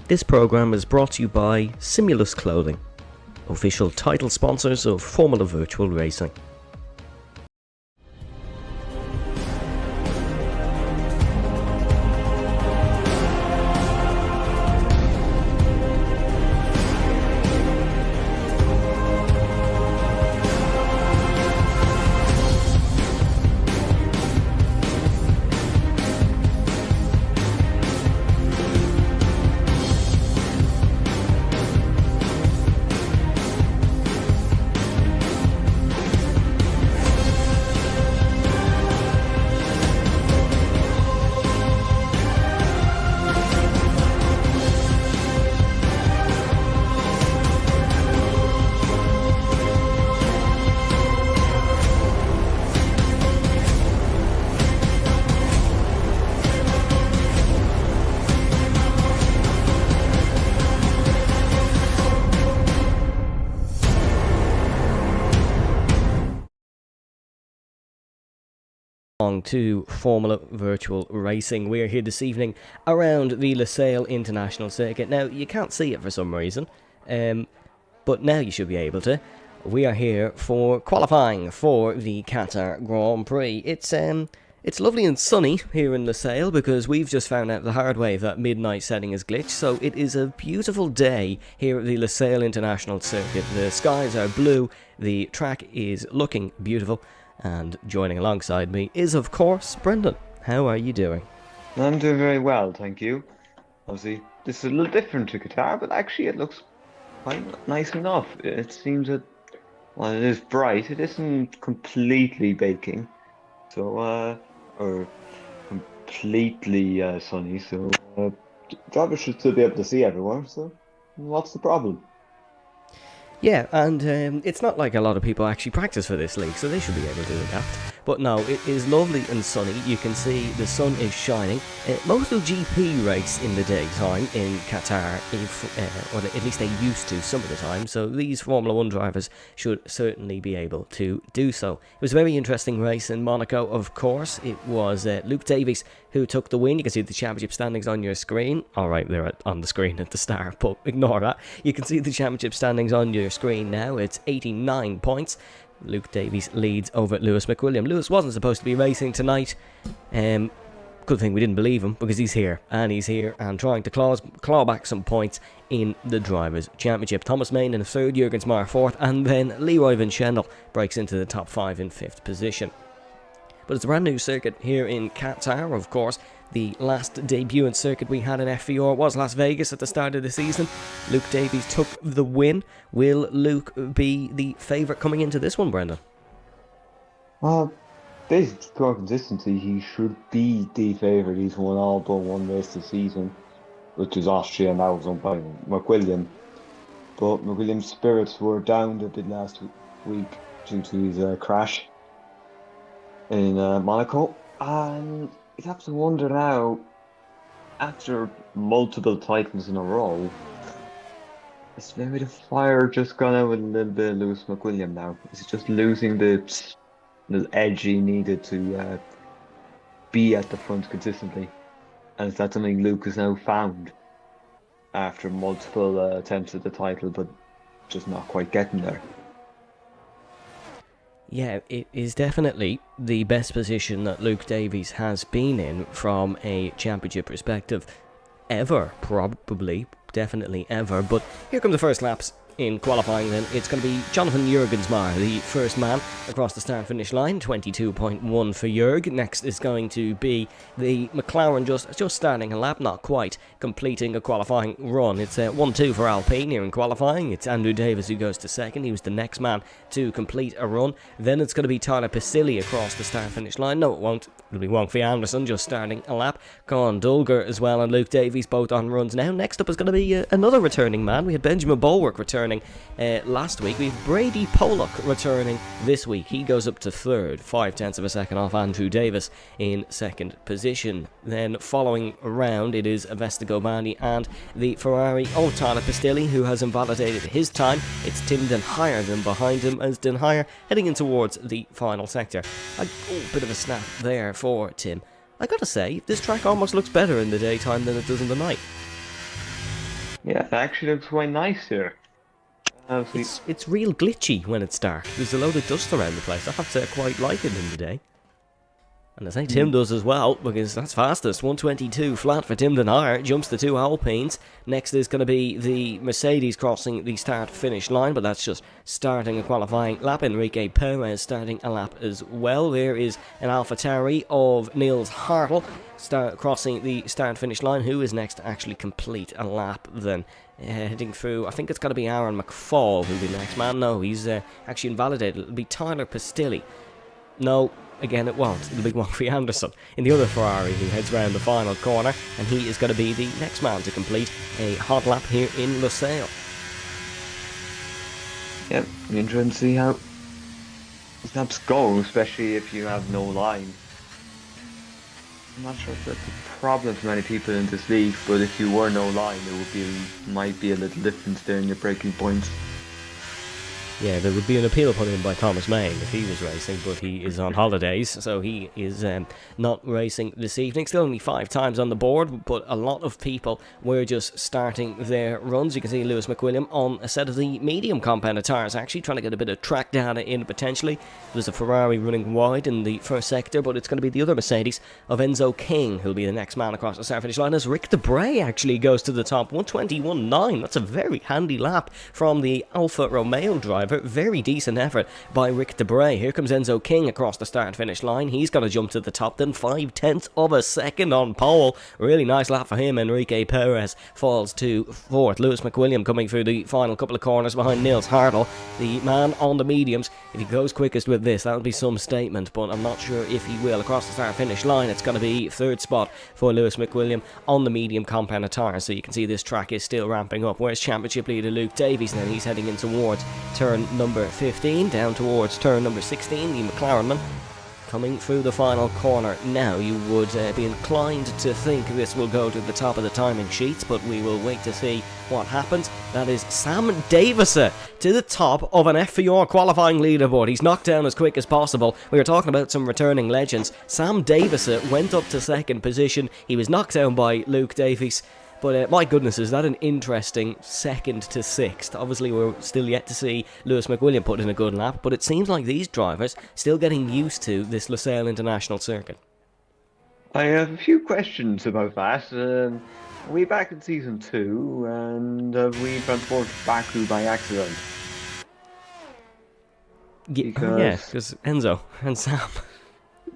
This programme is brought to you by Simulus Clothing, official title sponsors of Formula Virtual Racing. To Formula Virtual Racing. We're here this evening around the Losail International Circuit. Now, you can't see it for some reason, but now you should be able to. We are here for qualifying for the Qatar Grand Prix. It's lovely and sunny here in Losail because we've just found out the hard way that midnight setting is glitched, so it is a beautiful day here at the Losail International Circuit. The skies are blue, the track is looking beautiful, and joining alongside me is, of course, Brendan. How are you doing? I'm doing very well, thank you. Obviously, this is a little different to Qatar, but actually it looks quite nice enough. It seems that, while it is bright, it isn't completely baking, so, or completely sunny, so drivers should still be able to see everywhere, so what's the problem? Yeah, and it's not like a lot of people actually practice for this league, so they should be able to adapt. But no, it is lovely and sunny. You can see the sun is shining. MotoGP race in the daytime in Qatar, or at least they used to some of the time, so these Formula 1 drivers should certainly be able to do so. It was a very interesting race in Monaco, of course. It was Luke Davies who took the win. You can see the championship standings on your screen. Alright, they're on the screen at the start, but ignore that. You can see the championship standings on your screen now. It's 89 points. Luke Davies leads over Lewis McWilliam. Lewis wasn't supposed to be racing tonight. Good thing we didn't believe him, because he's here and trying to claw back some points in the Drivers' Championship. Thomas Main in 3rd, Jürgens Maher 4th, and then Leroy Vinchendel breaks into the top 5 in 5th position. But it's a brand new circuit here in Qatar, of course. The last debutant circuit we had in FVR was Las Vegas at the start of the season. Luke Davies took the win. Will Luke be the favourite coming into this one, Brendan? Based on consistency, he should be the favourite. He's won all but one race this season, which is Austria, and that was won by McWilliam. But McWilliam's spirits were down a bit last week due to his crash in Monaco, and you'd have to wonder now, after multiple titles in a row, is maybe the fire just gone out with a little bit of Lewis McWilliam now? Is he just losing the little edge he needed to be at the front consistently? And is that something Luke has now found after multiple attempts at the title, but just not quite getting there? Yeah, it is definitely the best position that Luke Davies has been in from a championship perspective ever, probably, definitely ever. But here come the first laps in qualifying then. It's going to be Jonathan Jürgens Maher, the first man across the start-finish line, 22.1 for Jürg. Next is going to be the McLaren just starting a lap, not quite completing a qualifying run. It's 1-2 for Alpine here in qualifying. It's Andrew Davis who goes to second. He was the next man to complete a run. Then it's going to be Tyler Pasilli across the start-finish line. No, it won't. It'll be Wonfi Anderson just starting a lap. Con Dulger as well and Luke Davies both on runs now. Next up is going to be another returning man. We had Benjamin Bulwark returning last week. We have Brady Pollock returning this week. He goes up to third, 0.5 of a second off Andrew Davis in second position. Then following around, it is Vestago Bandi and the Ferrari Tyler Pastilli, who has invalidated his time. It's Tim Den Heyer then behind him as Den Heyer heading in towards the final sector. A bit of a snap there for Tim. I gotta say, this track almost looks better in the daytime than it does in the night. Yeah, it actually looks quite nice here. See, It's real glitchy when it's dark. There's a load of dust around the place. I have to quite like it in the day. And I think Tim does as well, because that's fastest. 122 flat for Tim Denard, jumps the two Alpines. Next is going to be the Mercedes crossing the start-finish line, but that's just starting a qualifying lap. Enrique Perez starting a lap as well. There is an AlphaTauri of Niels Hartl crossing the start-finish line. Who is next to actually complete a lap then? Heading through, I think it's going to be Aaron McFall who'll be the next man. No, he's actually invalidated. It'll be Tyler Pistilli. No, again it won't. It'll be Wonfrey Anderson in the other Ferrari who heads round the final corner, and he is going to be the next man to complete a hot lap here in Lusail. yeah, interesting to see how these laps go, especially if you have no line. I'm not sure if that's a problem for many people in this league, but if you were no line, might be a little difference there in your braking points. Yeah, there would be an appeal put in by Thomas Main if he was racing, but he is on holidays, so he is not racing this evening. Still only 5 times on the board, but a lot of people were just starting their runs. You can see Lewis McWilliam on a set of the medium compound tyres, actually trying to get a bit of track data in potentially. There's a Ferrari running wide in the first sector, but it's going to be the other Mercedes of Enzo King who'll be the next man across the start-finish line, as Rick Debray actually goes to the top. 121.9, that's a very handy lap from the Alfa Romeo driver. Very decent effort by Rick Debray. Here comes Enzo King across the start finish line. He's got to jump to the top then. 0.5 of a second on pole. Really nice lap for him. Enrique Perez falls to 4th. Lewis McWilliam coming through the final couple of corners behind Niels Hartl, the man on the mediums. If he goes quickest with this, that'll be some statement, but I'm not sure if he will. Across the start finish line, it's going to be 3rd spot for Lewis McWilliam on the medium compound tyres. So you can see this track is still ramping up. Where's championship leader Luke Davies? And then he's heading in towards turn number 15, down towards turn number 16, the McLaren man coming through the final corner. Now you would be inclined to think this will go to the top of the timing sheets, but we will wait to see what happens. That is Sam Davison to the top of an FVR qualifying leaderboard. He's knocked down as quick as possible. We were talking about some returning legends. Sam Davison went up to 2nd position. He was knocked down by Luke Davies. But my goodness, is that an interesting 2nd to 6th. Obviously, we're still yet to see Lewis McWilliam put in a good lap, but it seems like these drivers still getting used to this Lusail International Circuit. I have a few questions about that. Are we back in season 2, and have we transported Baku by accident? Because Enzo and Sam,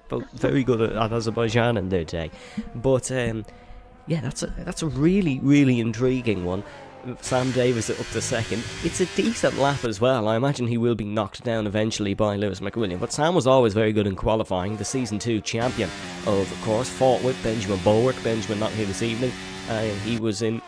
both very good at Azerbaijan in their day. But yeah, that's a really, really intriguing one. Sam Davis up to 2nd. It's a decent lap as well. I imagine he will be knocked down eventually by Lewis McWilliam. But Sam was always very good in qualifying. The Season 2 champion, of course, fought with Benjamin Bulwark. Benjamin not here this evening. He was in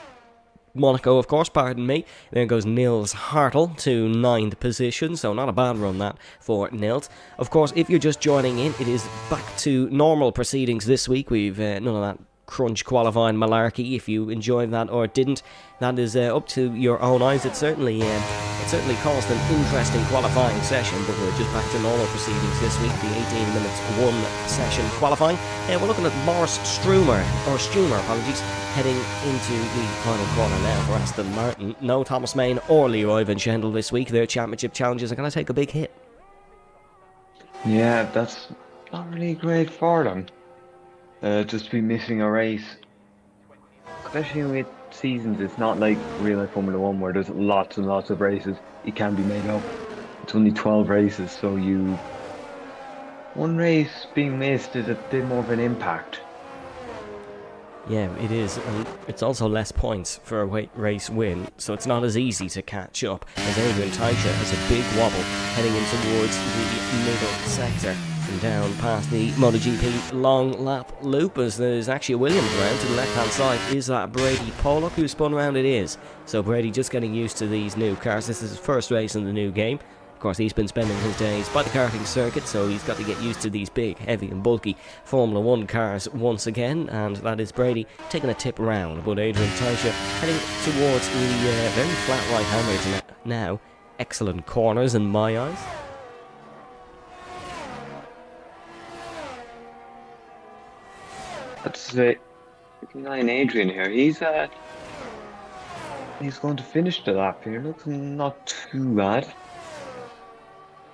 Monaco, of course, pardon me. There goes Niels Hartl to 9th position, so not a bad run that for Niels. Of course, if you're just joining in, it is back to normal proceedings this week. We've none of that crunch qualifying malarkey. If you enjoyed that or didn't, that is up to your own eyes. It certainly caused an interesting qualifying session, but we're just back to normal proceedings this week. The 18 minutes 1 session qualifying. We're looking at Morris Strumer, heading into the final corner now for Aston Martin. No Thomas Main or Leroy Van Schendel this week. Their championship challenges are going to take a big hit. Yeah, that's not really great for them. Just to be missing a race. Especially with seasons, it's not like real life Formula 1 where there's lots and lots of races. It can be made up. It's only 12 races, so one race being missed is a bit more of an impact. Yeah, it is, and it's also less points for a race win, so it's not as easy to catch up, as Adrian Teicher has a big wobble heading in towards the middle sector. And down past the MotoGP long lap loop, as there's actually a Williams round to the left hand side. Is that Brady Pollock who spun round? It is. So Brady just getting used to these new cars. This is his first race in the new game. Of course, he's been spending his days by the karting circuit, so he's got to get used to these big, heavy and bulky Formula 1 cars once again, and that is Brady taking a tip round. But Adrian Teicher heading towards the very flat right-hander now. Excellent corners in my eyes. Let's say 9 Adrian here. He's he's going to finish the lap here. Looking not too bad.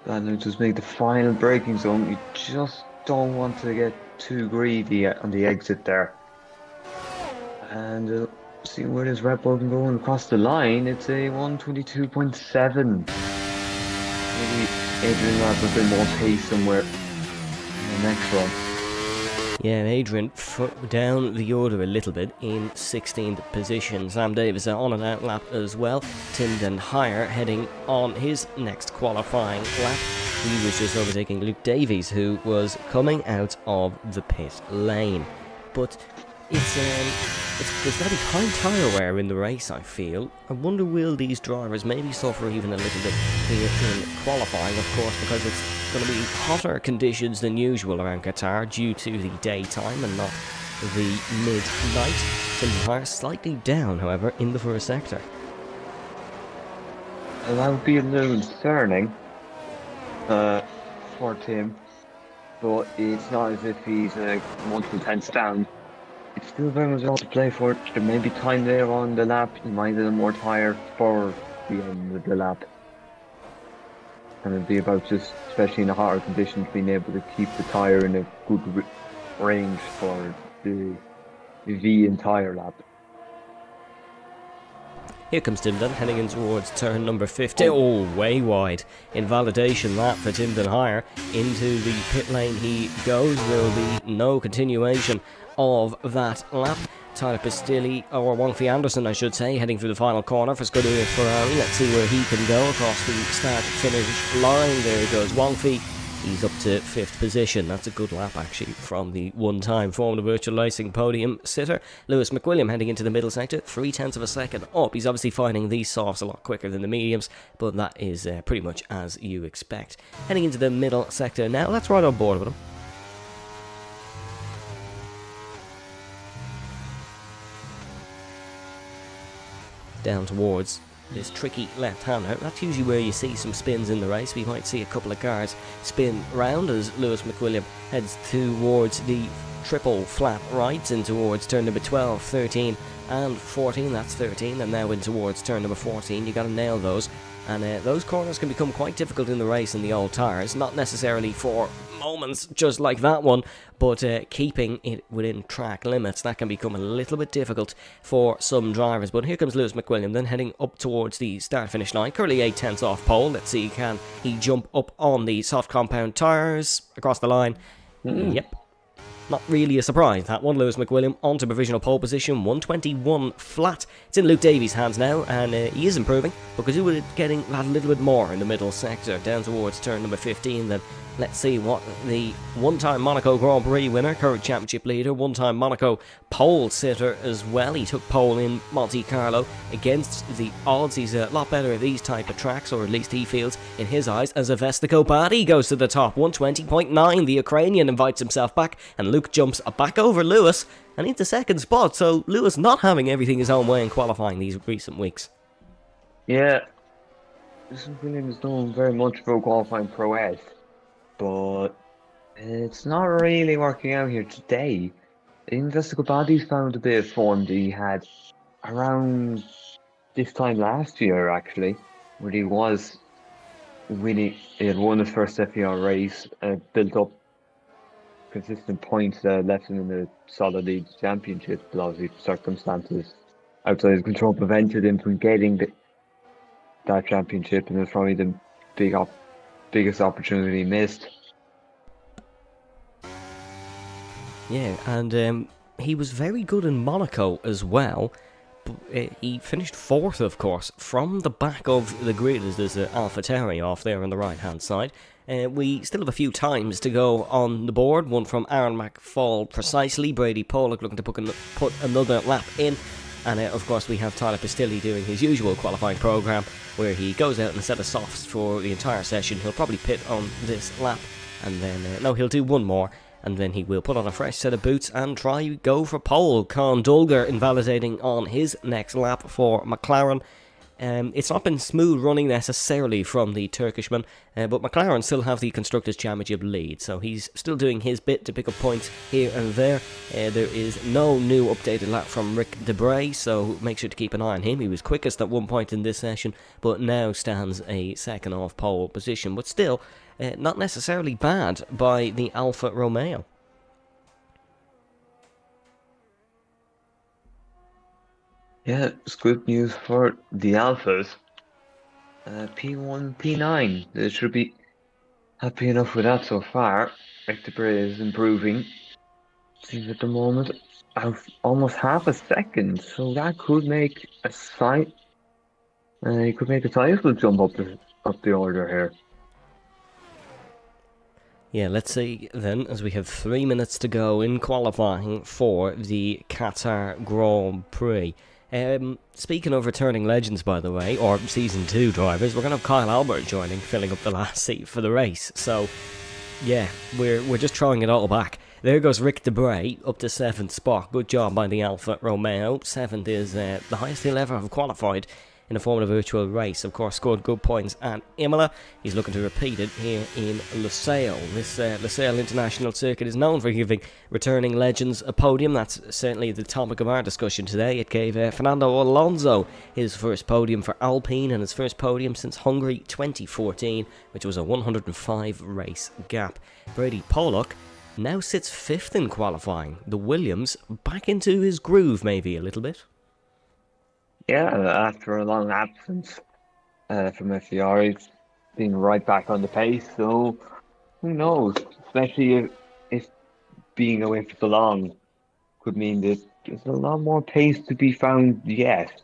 And he'll just make the final braking zone. You just don't want to get too greedy on the exit there. And see where this Red Bull can go across the line. It's a 122.7. Maybe Adrian will have a bit more pace somewhere in the next one. Yeah, Adrian down the order a little bit in 16th position. Sam Davis on and out lap as well. Timden Higher heading on his next qualifying lap. He was just overtaking Luke Davies, who was coming out of the pit lane. But there's got to be high tyre wear in the race, I feel. I wonder will these drivers maybe suffer even a little bit here in qualifying, of course, because it's going to be hotter conditions than usual around Qatar due to the daytime and not the midnight. Timden Higher slightly down, however, in the first sector. And that would be a little concerning for Tim, but it's not as if he's multiple tenths down. It's still very much all to play for. There may be time there on the lap. He might have more tyre for the end of the lap. And it'd be about just, especially in the hotter conditions, being able to keep the tyre in a good range for the V entire lap. Here comes Timden, heading in towards turn number 50. Oh, way wide. Invalidation lap for Timden Higher. Into the pit lane he goes. There will be no continuation of that lap. Tyler Pistilli, or Wongfi Anderson, I should say, heading through the final corner for Scuderia Ferrari. Let's see where he can go across the start-finish line. There he goes, Wongfi. He's up to 5th position. That's a good lap, actually, from the one-time Formula Virtual Racing podium sitter. Lewis McWilliam heading into the middle sector, 0.3 of a second up. He's obviously finding these softs a lot quicker than the mediums, but that is pretty much as you expect. Heading into the middle sector now. Let's ride on board with him. Down towards this tricky left-hander. That's usually where you see some spins in the race. We might see a couple of cars spin round as Lewis McWilliam heads towards the triple flat rights in towards turn number 12, 13 and 14. That's 13, and now in towards turn number 14. You got to nail those, and those corners can become quite difficult in the race in the old tyres. Not necessarily for moments just like that one, but keeping it within track limits, that can become a little bit difficult for some drivers. But here comes Lewis McWilliam then heading up towards the start finish line, currently 0.8 off pole. Let's see, can he jump up on the soft compound tyres across the line? Yep. Not really a surprise, that one. Lewis McWilliam onto provisional pole position, 121 flat. It's in Luke Davies' hands now, and he is improving, but could do with getting that a little bit more in the middle sector, down towards turn number 15 then. Let's see what the one-time Monaco Grand Prix winner, current championship leader, one-time Monaco pole sitter as well. He took pole in Monte Carlo against the odds. He's a lot better at these type of tracks, or at least he feels in his eyes, as Avestico Badi goes to the top, 120.9. The Ukrainian invites himself back, and Luke jumps back over Lewis and into second spot. So Lewis not having everything his own way in qualifying these recent weeks. Yeah, this Williams is known very much for qualifying prowess, but it's not really working out here today. Investigative Bodies found a bit of form that he had around this time last year, actually, where he was winning. He had won his first FVR race, built up consistent points that left him in the solid league championship, but obviously circumstances outside his control prevented him from getting that championship, and it was probably the biggest opportunity missed. Yeah, and he was very good in Monaco as well. He finished 4th, of course, from the back of the grid, as there's an AlphaTauri off there on the right-hand side. We still have a few times to go on the board. One from Aaron McFall precisely. Brady Pollock looking to put another lap in. And of course we have Tyler Pistilli doing his usual qualifying programme, where he goes out in a set of softs for the entire session. He'll probably pit on this lap, and then, no, he'll do one more, and then he will put on a fresh set of boots and try go for pole. Con Dulger invalidating on his next lap for McLaren. It's not been smooth running necessarily from the Turkishman, but McLaren still have the Constructors' Championship lead, so he's still doing his bit to pick up points here and there. There is no new updated lap from Rick Debray, so make sure to keep an eye on him. He was quickest at one point in this session, but now stands a second off pole position, but still not necessarily bad by the Alfa Romeo. Yeah, it's good news for the Alphas. P1, P9. They should be happy enough with that so far. Rectibre is improving. Seems at the moment almost half a second, so that could make a slight. He could make a title jump up the order here. Yeah, let's see then, as we have 3 minutes to go in qualifying for the Qatar Grand Prix. Speaking of returning legends, by the way, or Season 2 drivers, we're going to have Kyle Albert joining, filling up the last seat for the race. So, yeah, we're just throwing it all back. There goes Rick Debray, up to 7th spot. Good job by the Alfa Romeo. 7th is the highest he'll ever have qualified in a Formula Virtual race. Of course, scored good points at Imola. He's looking to repeat it here in Lusail. This Lusail International Circuit is known for giving returning legends a podium. That's certainly the topic of our discussion today. It gave Fernando Alonso his first podium for Alpine and his first podium since Hungary 2014, which was a 105 race gap. Brady Pollock now sits 5th in qualifying. The Williams back into his groove maybe a little bit. Yeah, after a long absence from FVR, he's been right back on the pace, so who knows? Especially if being away for so long could mean that there's a lot more pace to be found yet.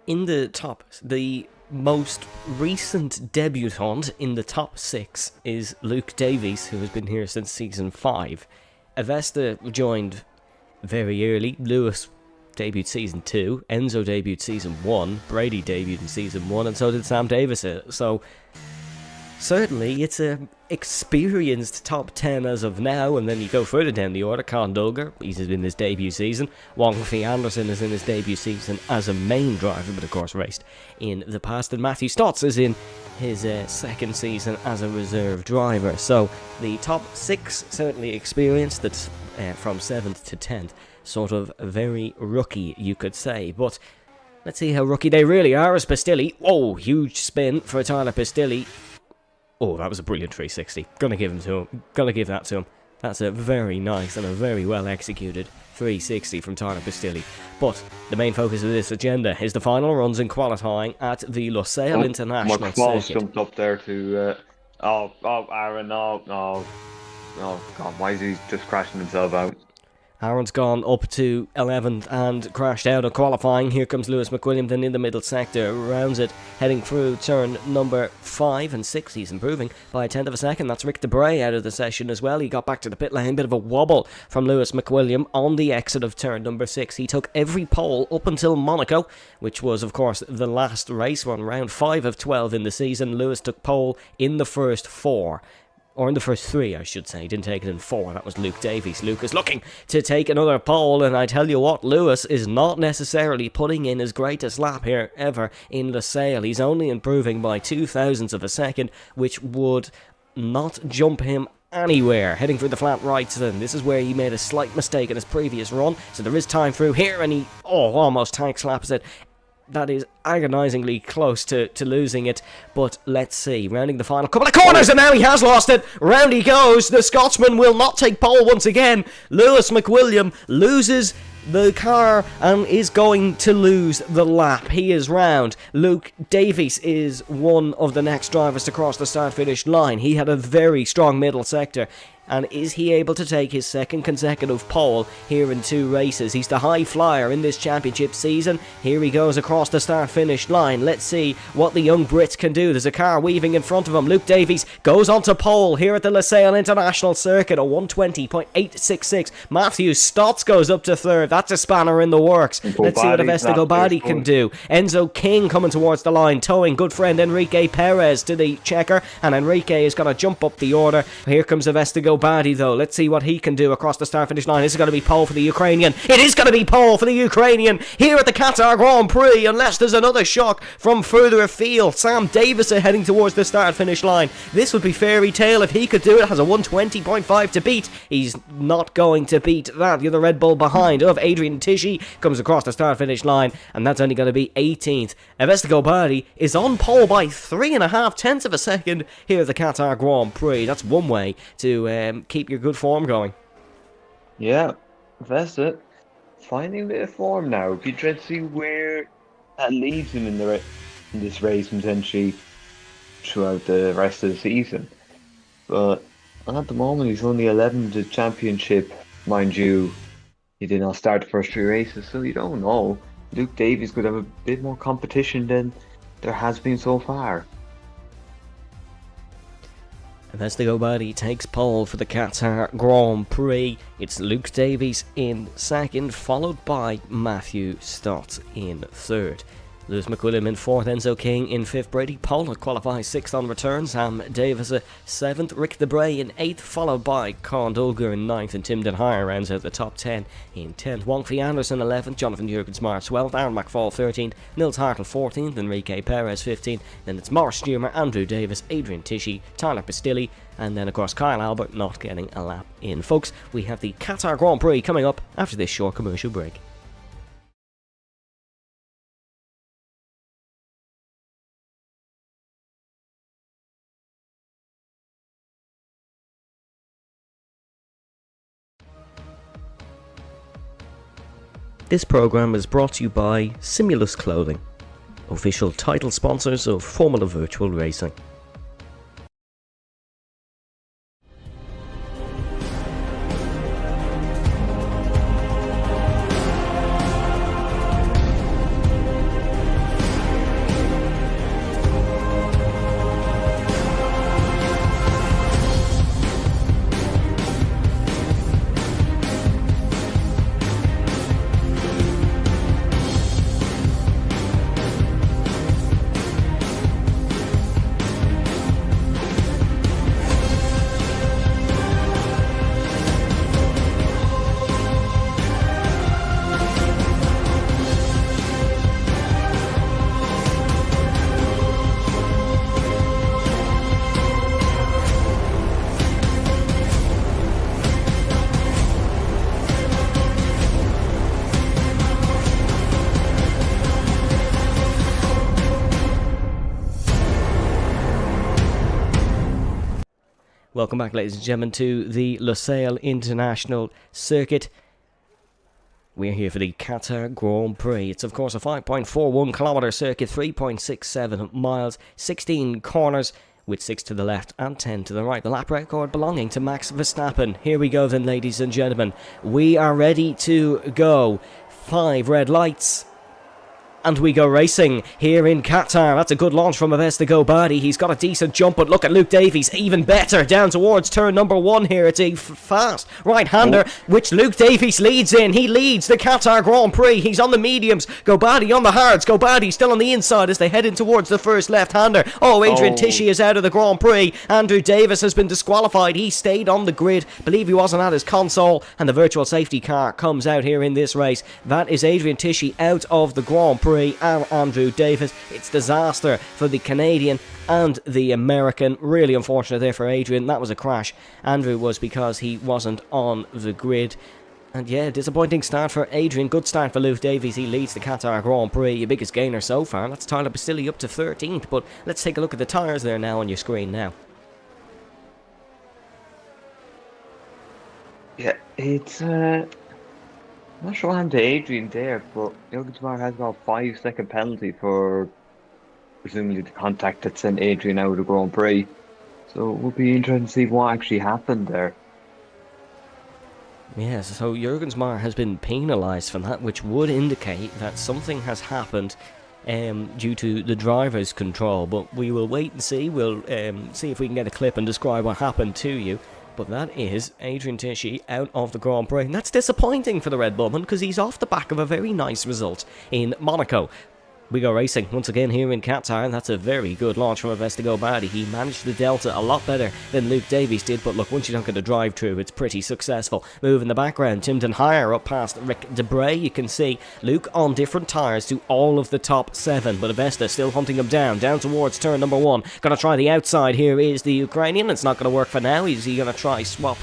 In the top, the most recent debutant in the top 6 is Luke Davies, who has been here since Season 5. Avesta joined very early. Lewis debuted Season 2, Enzo debuted Season 1, Brady debuted in Season 1, and so did Sam Davis. So, certainly, it's an experienced top 10 as of now, and then you go further down the order. Con Dulger, he's in his debut season. Wong Fee Anderson is in his debut season as a main driver, but of course raced in the past. And Matthew Stotts is in his second season as a reserve driver. So, the top 6 certainly experienced, that's from 7th to 10th. Sort of very rookie, you could say. But let's see how rookie they really are as Pistilli. Oh, huge spin for Tyler Pistilli. Oh, that was a brilliant 360. Gonna give that to him. That's a very nice and a very well executed 360 from Tyler Pistilli. But the main focus of this agenda is the final runs in qualifying at the Lusail International McFall Circuit. jumped up there to Aaron, no, God, why is he just crashing himself out? Aaron's gone up to 11th and crashed out of qualifying. Here comes Lewis McWilliam then in the middle sector, rounds it, heading through turn number 5 and 6. He's improving by a tenth of a second. That's Rick Debray out of the session as well. He got back to the pit lane, bit of a wobble from Lewis McWilliam on the exit of turn number 6. He took every pole up until Monaco, which was of course the last race, on round 5 of 12 in the season. Lewis took pole in the first 4. Or in the first 3, I should say. He didn't take it in 4. That was Luke Davies. Luke is looking to take another pole, and I tell you what, Lewis is not necessarily putting in his greatest lap here ever in Lusail. He's only improving by 0.02 of a second, which would not jump him anywhere. Heading through the flat rights then. This is where he made a slight mistake in his previous run, so there is time through here, and he almost tank slaps it. That is agonisingly close to losing it, but let's see. Rounding the final couple of corners, and now he has lost it. Round he goes. The Scotsman will not take pole once again. Lewis McWilliam loses the car and is going to lose the lap. He is round. Luke Davies is one of the next drivers to cross the start-finish line. He had a very strong middle sector. And is he able to take his second consecutive pole here in 2 races? He's the high flyer in this championship season. Here he goes across the start-finish line. Let's see what the young Brit can do. There's a car weaving in front of him. Luke Davies goes on to pole here at the Lusail International Circuit, a 120.866. Matthew Stotts goes up to 3rd. That's a spanner in the works. Let's see what Avesta Gobadi can do. Enzo King coming towards the line, towing good friend Enrique Perez to the checker, and Enrique is going to jump up the order. Here comes Avesta Gobadi Bardi, though. Let's see what he can do across the start-finish line. This is going to be pole for the Ukrainian. It is going to be pole for the Ukrainian here at the Qatar Grand Prix, unless there's another shock from further afield. Sam Davis heading towards the start-finish line. This would be fairy tale if he could do it. Has a 120.5 to beat. He's not going to beat that. The other Red Bull behind of Adrian Tisci comes across the start-finish line, and that's only going to be 18th. Vestago Bardi is on pole by 3.5 tenths of a second here at the Qatar Grand Prix. That's one way to keep your good form going. Yeah, Vesta finding a bit of form now. Be interested to see where that leads him in this race potentially throughout the rest of the season. But at the moment, he's only 11th to championship, mind you. He did not start the first 3 races, so you don't know. Luke Davies could have a bit more competition than there has been so far. Vestago Bardi takes pole for the Qatar Grand Prix. It's Luke Davies in second, followed by Matthew Stott in third. Lewis McWilliam in 4th, Enzo King in 5th, Brady Pollard qualifies 6th on return, Sam Davis 7th, Rick Debray in 8th, followed by Conn Dolger in 9th, and Tim Denhire rounds out the top 10 in 10th. Wonfi Anderson 11th, Jonathan Jurgens-Mars 12th, Aaron McFall 13th, Nils Hartl 14th, Enrique Perez 15th, then it's Morris Stumer, Andrew Davis, Adrian Tisci, Tyler Pistilli, and then of course Kyle Albert not getting a lap in. Folks, we have the Qatar Grand Prix coming up after this short commercial break. This program is brought to you by Simulus Clothing, official title sponsors of Formula Virtual Racing. Welcome back, ladies and gentlemen, to the Lusail International Circuit. We're here for the Qatar Grand Prix. It's, of course, a 5.41 kilometre circuit, 3.67 miles, 16 corners, with 6 to the left and 10 to the right. The lap record belonging to Max Verstappen. Here we go then, ladies and gentlemen. We are ready to go. 5 red lights. And we go racing here in Qatar. That's a good launch from Vestago Bardi. He's got a decent jump, but look at Luke Davies, even better, down towards turn number 1 here. It's a fast right-hander, which Luke Davies leads in. He leads the Qatar Grand Prix. He's on the mediums. Gobardi on the hards. Gobardi still on the inside as they head in towards the first left-hander. Adrian Tisci is out of the Grand Prix. Andrew Davis has been disqualified. He stayed on the grid. Believe he wasn't at his console, and the virtual safety car comes out here in this race. That is Adrian Tisci out of the Grand Prix. And Andrew Davis. It's disaster for the Canadian and the American. Really unfortunate there for Adrian. That was a crash. Andrew was because he wasn't on the grid. And yeah, disappointing start for Adrian. Good start for Luke Davies. He leads the Qatar Grand Prix. Your biggest gainer so far. That's Tyler Pistilli up to 13th. But let's take a look at the tyres there now on your screen now. Yeah, it's I'm not sure what happened to Adrian there, but Jurgens-Mars has got a 5-second penalty for presumably the contact that sent Adrian out of the Grand Prix. So it would be interesting to see what actually happened there. Yes, so Jurgens-Mars has been penalised for that, which would indicate that something has happened due to the driver's control. But we will wait and see. We'll see if we can get a clip and describe what happened to you. But that is Adrian Tisci out of the Grand Prix. And that's disappointing for the Red Bullman because he's off the back of a very nice result in Monaco. We go racing once again here in Qatar, and that's a very good launch from Avesta Badi. He managed the Delta a lot better than Luke Davies did, but look, once you don't get a drive through, it's pretty successful. Move in the background, Timden higher up past Rick Debray. You can see Luke on different tyres to all of the top 7, but Avesta still hunting him down towards turn number 1. Gonna try the outside. Here is the Ukrainian. It's not gonna work for now. Is he gonna try swap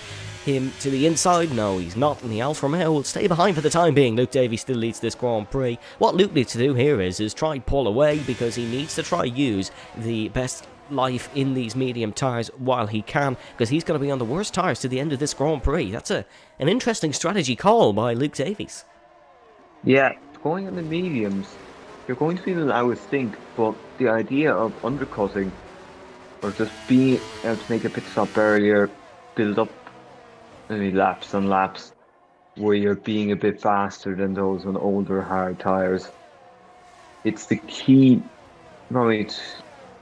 him to the inside? No, he's not, and the Alfa Romeo will stay behind for the time being. Luke Davies still leads this Grand Prix. What Luke needs to do here is try pull away, because he needs to try use the best life in these medium tyres while he can, because he's going to be on the worst tyres to the end of this Grand Prix. That's an interesting strategy call by Luke Davies. Yeah, going in the mediums, you're going to feel an hour stink, but the idea of undercutting or just being able to make a pit stop earlier, build up maybe laps and laps where you're being a bit faster than those on older hard tyres. It's the key probably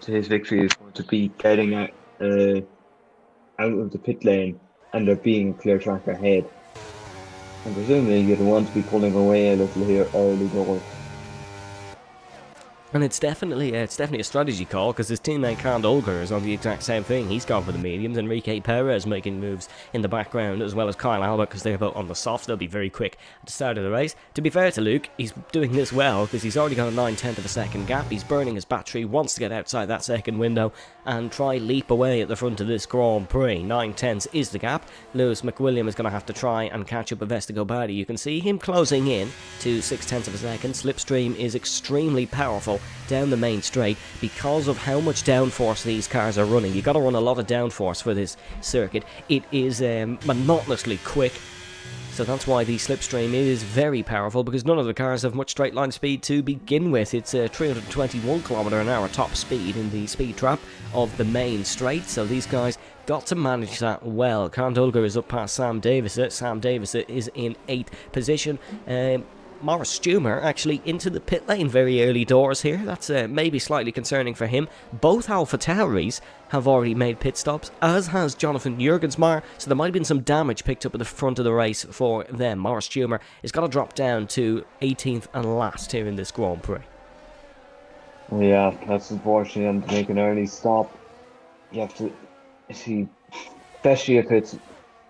to his victory is going to be getting out of the pit lane and there being a clear track ahead. And presumably you'd want to be pulling away a little here early going. And it's definitely a strategy call, because his teammate Kant Olger is on the exact same thing. He's gone for the mediums. Enrique Perez making moves in the background, as well as Kyle Albert, because they're both on the softs. They'll be very quick at the start of the race. To be fair to Luke, he's doing this well, because he's already got a 9/10 of a second gap. He's burning his battery, wants to get outside that second window and try leap away at the front of this Grand Prix. 9/10 is the gap. Lewis McWilliam is going to have to try and catch up with Avesta Badi. You can see him closing in to 0.6 of a second. Slipstream is extremely powerful down the main straight because of how much downforce these cars are running. You got to run a lot of downforce for this circuit. It is monotonously quick, so that's why the slipstream is very powerful, because none of the cars have much straight line speed to begin with. It's a 321 km/h top speed in the speed trap of the main straight, so these guys got to manage that well. Kant Olger is up past Sam Davis. Sam Davis is in 8th position. Morris Stumer actually into the pit lane very early doors here. That's maybe slightly concerning for him. Both AlphaTauris have already made pit stops, as has Jonathan Jurgensmeyer, so there might have been some damage picked up at the front of the race for them. Morris Stumer is going to drop down to 18th and last here in this Grand Prix. Yeah, that's unfortunate, and to make an early stop, you have to see, especially if it's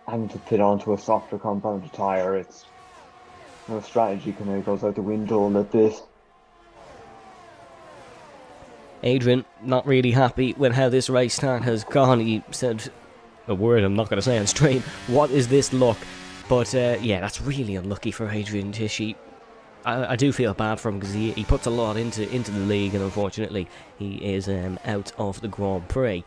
having to pit onto a softer compound tyre, it's no strategy kind of goes out the window a little bit. Adrian, not really happy with how this race start has gone. He said a word I'm not going to say on stream. What is this luck? But yeah, that's really unlucky for Adrian Tishy. I do feel bad for him, because he puts a lot into the league, and unfortunately he is out of the Grand Prix.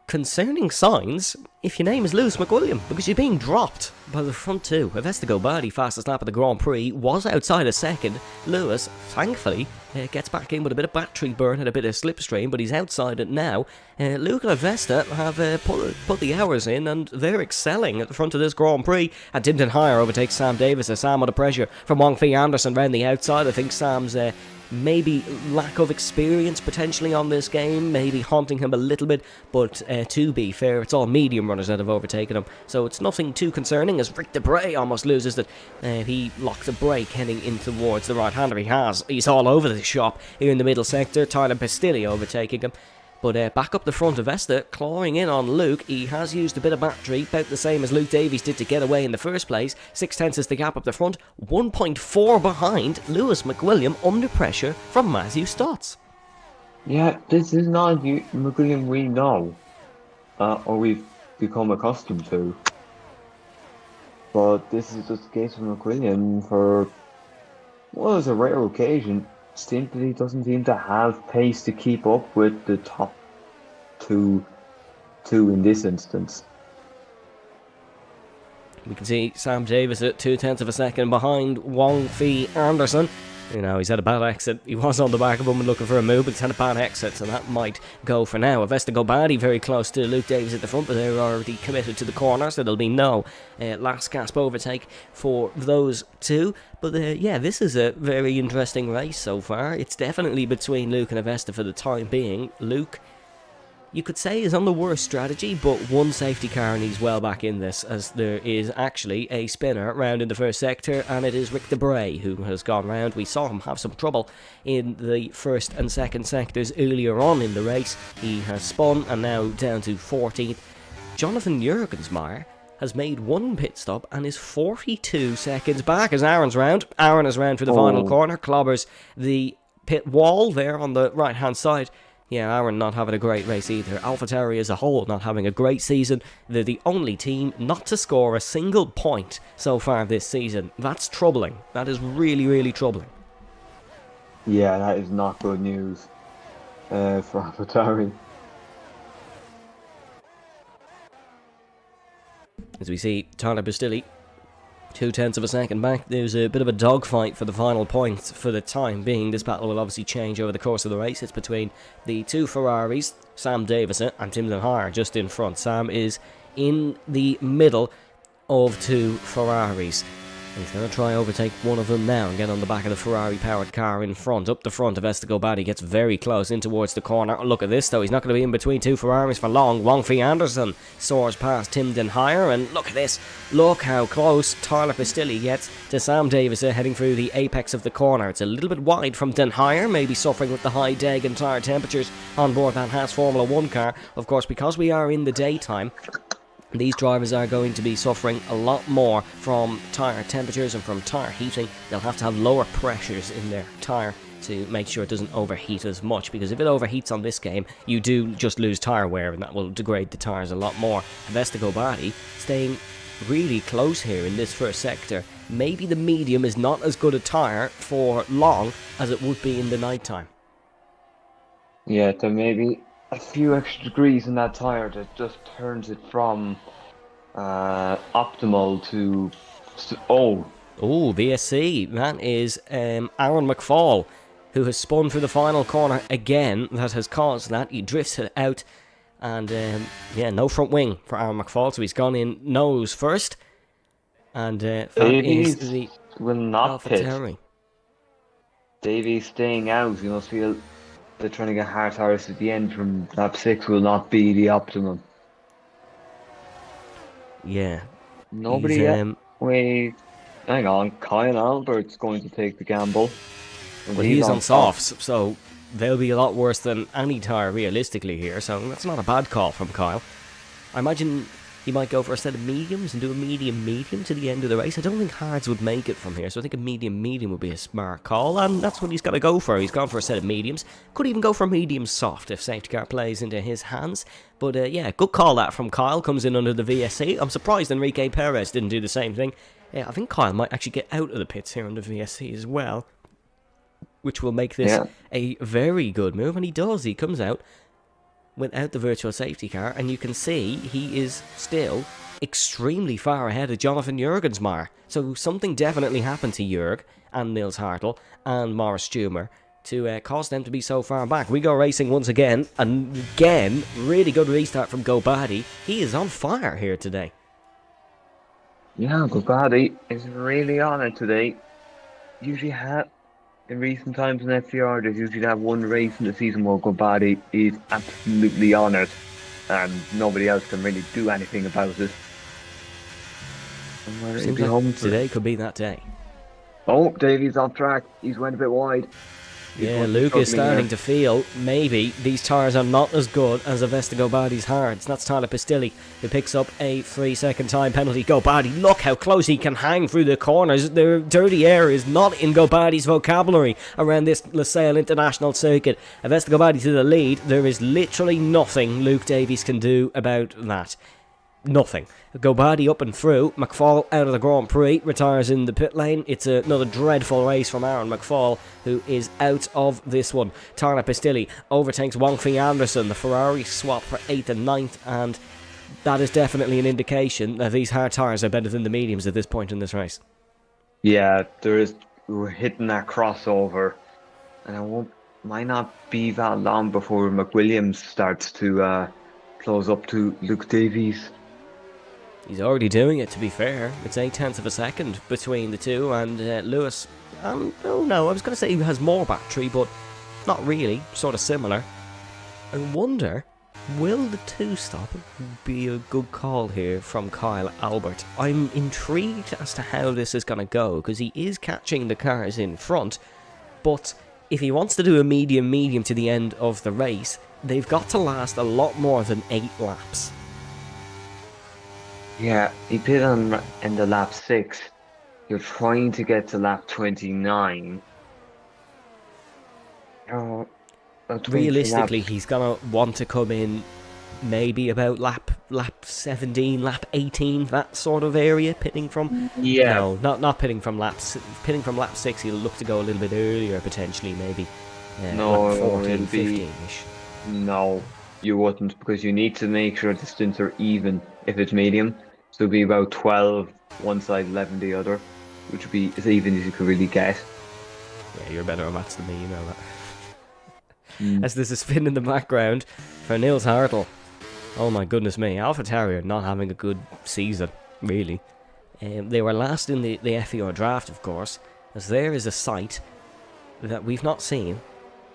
Concerning signs, if your name is Lewis McWilliam, because you're being dropped by the front two. Avesta Badi, fastest lap of the Grand Prix, was outside a second. Lewis, thankfully, gets back in with a bit of battery burn and a bit of slipstream, but he's outside it now. Luke and Avesta have put the hours in, and they're excelling at the front of this Grand Prix. And Timden Higher overtakes Sam Davis, as Sam under pressure from Wong Fee Anderson round the outside. I think Sam's maybe lack of experience potentially on this game, maybe haunting him a little bit, but to be fair, it's all medium runners that have overtaken him, so it's nothing too concerning, as Rick Debray almost loses it. He locked a brake heading in towards the right-hander. He's all over the shop here in the middle sector. Tyler Pestilli overtaking him. But back up the front of Avesta, clawing in on Luke. He has used a bit of battery, about the same as Luke Davies did to get away in the first place. 0.6 is the gap up the front, 1.4 behind Lewis McWilliam, under pressure from Matthew Stotts. Yeah, this is not McWilliam we know, or we've become accustomed to. But this is just the case of McWilliam for, well, it's a rare occasion. Simply doesn't seem to have pace to keep up with the top two in this instance. We can see Sam Davis at 0.2 of a second behind Wong Fee Anderson. You know, he's had a bad exit. He was on the back of him and looking for a move, but he's had a bad exit, so that might go for now. Avesta Badi very close to Luke Davies at the front, but they're already committed to the corner, so there'll be no last gasp overtake for those two. But yeah, this is a very interesting race so far. It's definitely between Luke and Avesta for the time being. Luke you could say is on the worst strategy, but one safety car and he's well back in this, as there is actually a spinner round in the first sector, and it is Rick Debray who has gone round. We saw him have some trouble in the first and second sectors earlier on in the race. He has spun and now down to 14th. Jonathan Jurgensmeyer has made one pit stop and is 42 seconds back as Aaron's round. Aaron is round for the final corner, clobbers the pit wall there on the right hand side. Yeah, Aaron not having a great race either. AlphaTauri as a whole not having a great season. They're the only team not to score a single point so far this season. That's troubling. That is really, really troubling. Yeah, that is not good news for AlphaTauri. As we see, Tyler Bastilli 0.2 of a second back. There's a bit of a dogfight for the final points for the time being. This battle will obviously change over the course of the race. It's between the two Ferraris, Sam Davison and Tim Denhire just in front. Sam is in the middle of two Ferraris. He's going to try overtake one of them now and get on the back of the Ferrari-powered car in front. Up the front of Estegobadi, gets very close in towards the corner. Oh, look at this, though. He's not going to be in between two Ferraris for long. Wang Fei Anderson soars past Tim Denhire, and look at this. Look how close Tyler Pastilli gets to Sam Davison heading through the apex of the corner. It's a little bit wide from Denhire, maybe suffering with the high DEG and tyre temperatures on board that Haas Formula 1 car. Of course, because we are in the daytime, these drivers are going to be suffering a lot more from tyre temperatures and from tyre heating. They'll have to have lower pressures in their tyre to make sure it doesn't overheat as much, because if it overheats on this game, you do just lose tyre wear, and that will degrade the tyres a lot more. Estegobadi staying really close here in this first sector. Maybe the medium is not as good a tyre for long as it would be in the night time. Yeah, there may be a few extra degrees in that tyre that just turns it from optimal to... VSC. That is Aaron McFall, who has spun through the final corner again. That has caused that. He drifts it out, and no front wing for Aaron McFall, so he's gone in nose first. And that is the will not AlphaTauri. pit. Davies staying out. You must feel they're trying to get hard tires at the end from lap 6 will not be the optimum. Yeah. Nobody yet. Wait, hang on. Kyle Albert's going to take the gamble. Well, he's on softs, so they'll be a lot worse than any tyre realistically here, so that's not a bad call from Kyle. I imagine he might go for a set of mediums and do a medium-medium to the end of the race. I don't think hards would make it from here, so I think a medium-medium would be a smart call, and that's what he's got to go for. He's gone for a set of mediums. Could even go for medium-soft if safety car plays into his hands. But yeah, good call that from Kyle. Comes in under the VSC. I'm surprised Enrique Perez didn't do the same thing. I think Kyle might actually get out of the pits here under VSC as well, which will make this a very good move, and he does. He comes out without the virtual safety car, and you can see he is still extremely far ahead of Jonathan Jurgensmeyer. So something definitely happened to Jurg and Nils Hartl and Morris Stumer to cause them to be so far back. We go racing once again, and again, really good restart from Gobadi. He is on fire here today. Yeah, Gobadi is really on it today. Usually in recent times in FVR, there's usually that one race in the season where Gobadi is absolutely on it, and nobody else can really do anything about it. Seems like today could be that day. Oh, Davies off track. He's went a bit wide. Yeah, Luke is starting to feel maybe these tyres are not as good as Estegobadi's hards. That's Tyler Pastilli, who picks up a 3-second time penalty. Gobadi, look how close he can hang through the corners. The dirty air is not in Gobadi's vocabulary around this Losail International Circuit. Estegobadi to the lead. There is literally nothing Luke Davies can do about that. Nothing. Gobadi up and through. McFall out of the Grand Prix, retires in the pit lane. It's another dreadful race from Aaron McFall, who is out of this one. Tyler Pastilli overtakes Wang Fei Anderson. The Ferrari swap for 8th and 9th, and that is definitely an indication that these hard tyres are better than the mediums at this point in this race. Yeah, we're hitting that crossover, and it might not be that long before McWilliams starts to close up to Luke Davies. He's already doing it, to be fair. It's 0.8 of a second between the two, and Lewis, I was going to say he has more battery, but not really, sort of similar. I wonder Will the two-stop be a good call here from Kyle Albert? I'm intrigued as to how this is going to go, because he is catching the cars in front, but if he wants to do a medium to the end of the race, they've got to last a lot more than 8 laps. Yeah, he pit on in the lap 6. You're trying to get to lap 29. Realistically, he's going to want to come in maybe about lap 17, lap 18, that sort of area, pitting from... Yeah. No, not pitting from laps. Pitting from lap 6, he'll look to go a little bit earlier, potentially, maybe. No, lap 14, it'll be... 15-ish. No, you wouldn't, because you need to make sure the stints are even if it's medium. So it'll be about 12 one side, 11 the other, which would be as even as you could really get. Yeah, you're better at maths than me, you know that. As there's a spin in the background for Niels Hartl. Oh my goodness me, AlphaTauri not having a good season, really. They were last in the FVR draft, of course, as there is a sight that we've not seen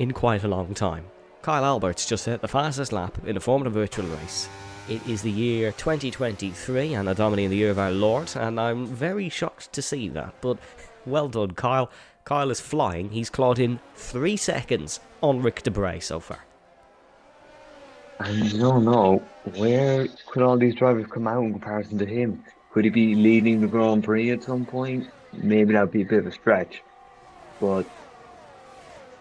in quite a long time. Kyle Albert's just hit the fastest lap in a Formula Virtual race. It is the year 2023, and Adomini in the year of our Lord, and I'm very shocked to see that, but well done, Kyle. Kyle is flying. He's clawed in 3 seconds on Rick Debray so far. And you don't know, where could all these drivers come out in comparison to him? Could he be leading the Grand Prix at some point? Maybe that would be a bit of a stretch. But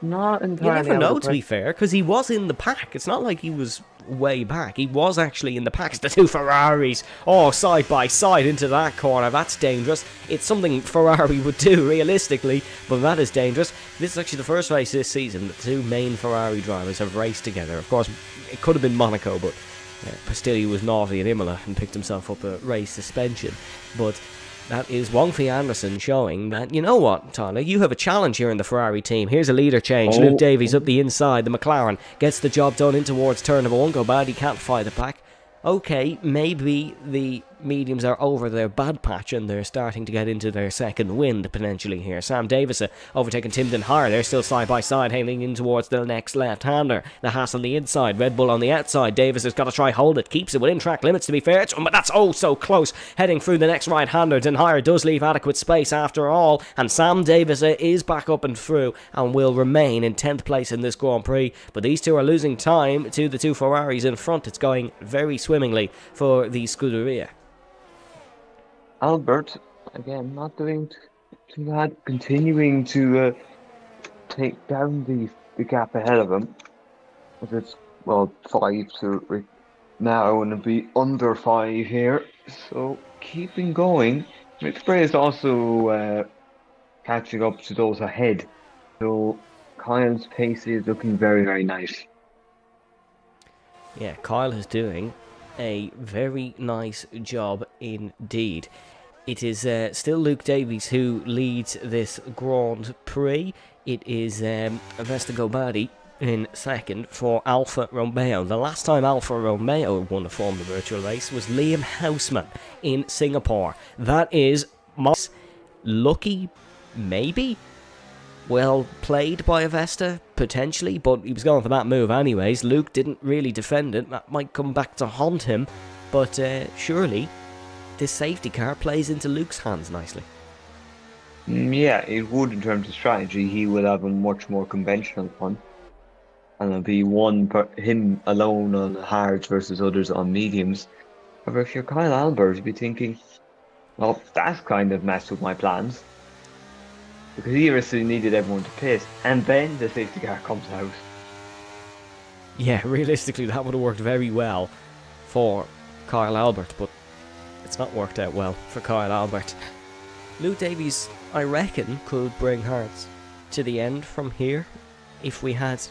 not entirely. You never know, to be fair, because he was in the pack. It's not like he was way back. He was actually in the pack. It's the 2 Ferraris, side by side into that corner. That's dangerous. It's something Ferrari would do, realistically, but that is dangerous. This is actually the first race this season that 2 main Ferrari drivers have raced together. Of course, it could have been Monaco, but Pastilli was naughty at Imola and picked himself up a race suspension. But that is Wong Fei Anderson showing that, you know what, Tyler, you have a challenge here in the Ferrari team. Here's a leader change. Luke Davies up the inside. The McLaren gets the job done in towards turn number 1. Go bad, he can't fight the pack. Okay, maybe the mediums are over their bad patch and they're starting to get into their second wind potentially here. Sam Davis overtaking Timden Hire. They're still side by side, hailing in towards the next left-hander. The Haas on the inside, Red Bull on the outside. Davis has got to try hold it, keeps it within track limits to be fair, but that's so close. Heading through the next right-hander. Den Hire does leave adequate space after all, and Sam Davis is back up and through and will remain in 10th place in this Grand Prix. But these two are losing time to the 2 Ferraris in front. It's going very swimmingly for the Scuderia. Albert, again, not doing too bad, continuing to take down the gap ahead of him. It's, 5 to Rick now, and it'll be under 5 here. So, keeping going. Rick Spray is also catching up to those ahead. So, Kyle's pace is looking very, very nice. Yeah, Kyle is doing a very nice job indeed. It is still Luke Davies who leads this Grand Prix. It is Vesta Gobadi in second for Alfa Romeo. The last time Alfa Romeo won a Formula Virtual race was Liam Houseman in Singapore. That is lucky, maybe? Well played by Avesta, potentially, but he was going for that move anyways. Luke didn't really defend it. That might come back to haunt him, but surely this safety car plays into Luke's hands nicely. Yeah, it would in terms of strategy. He would have a much more conventional one. And it'll be him alone on hards versus others on mediums. However, if you're Kyle Albert, you'd be thinking, well, that's kind of messed with my plans. Because he obviously needed everyone to pit, and then the safety car comes out. Yeah, realistically that would have worked very well for Kyle Albert, but it's not worked out well for Kyle Albert. Luke Davies, I reckon, could bring Hearts to the end from here if we have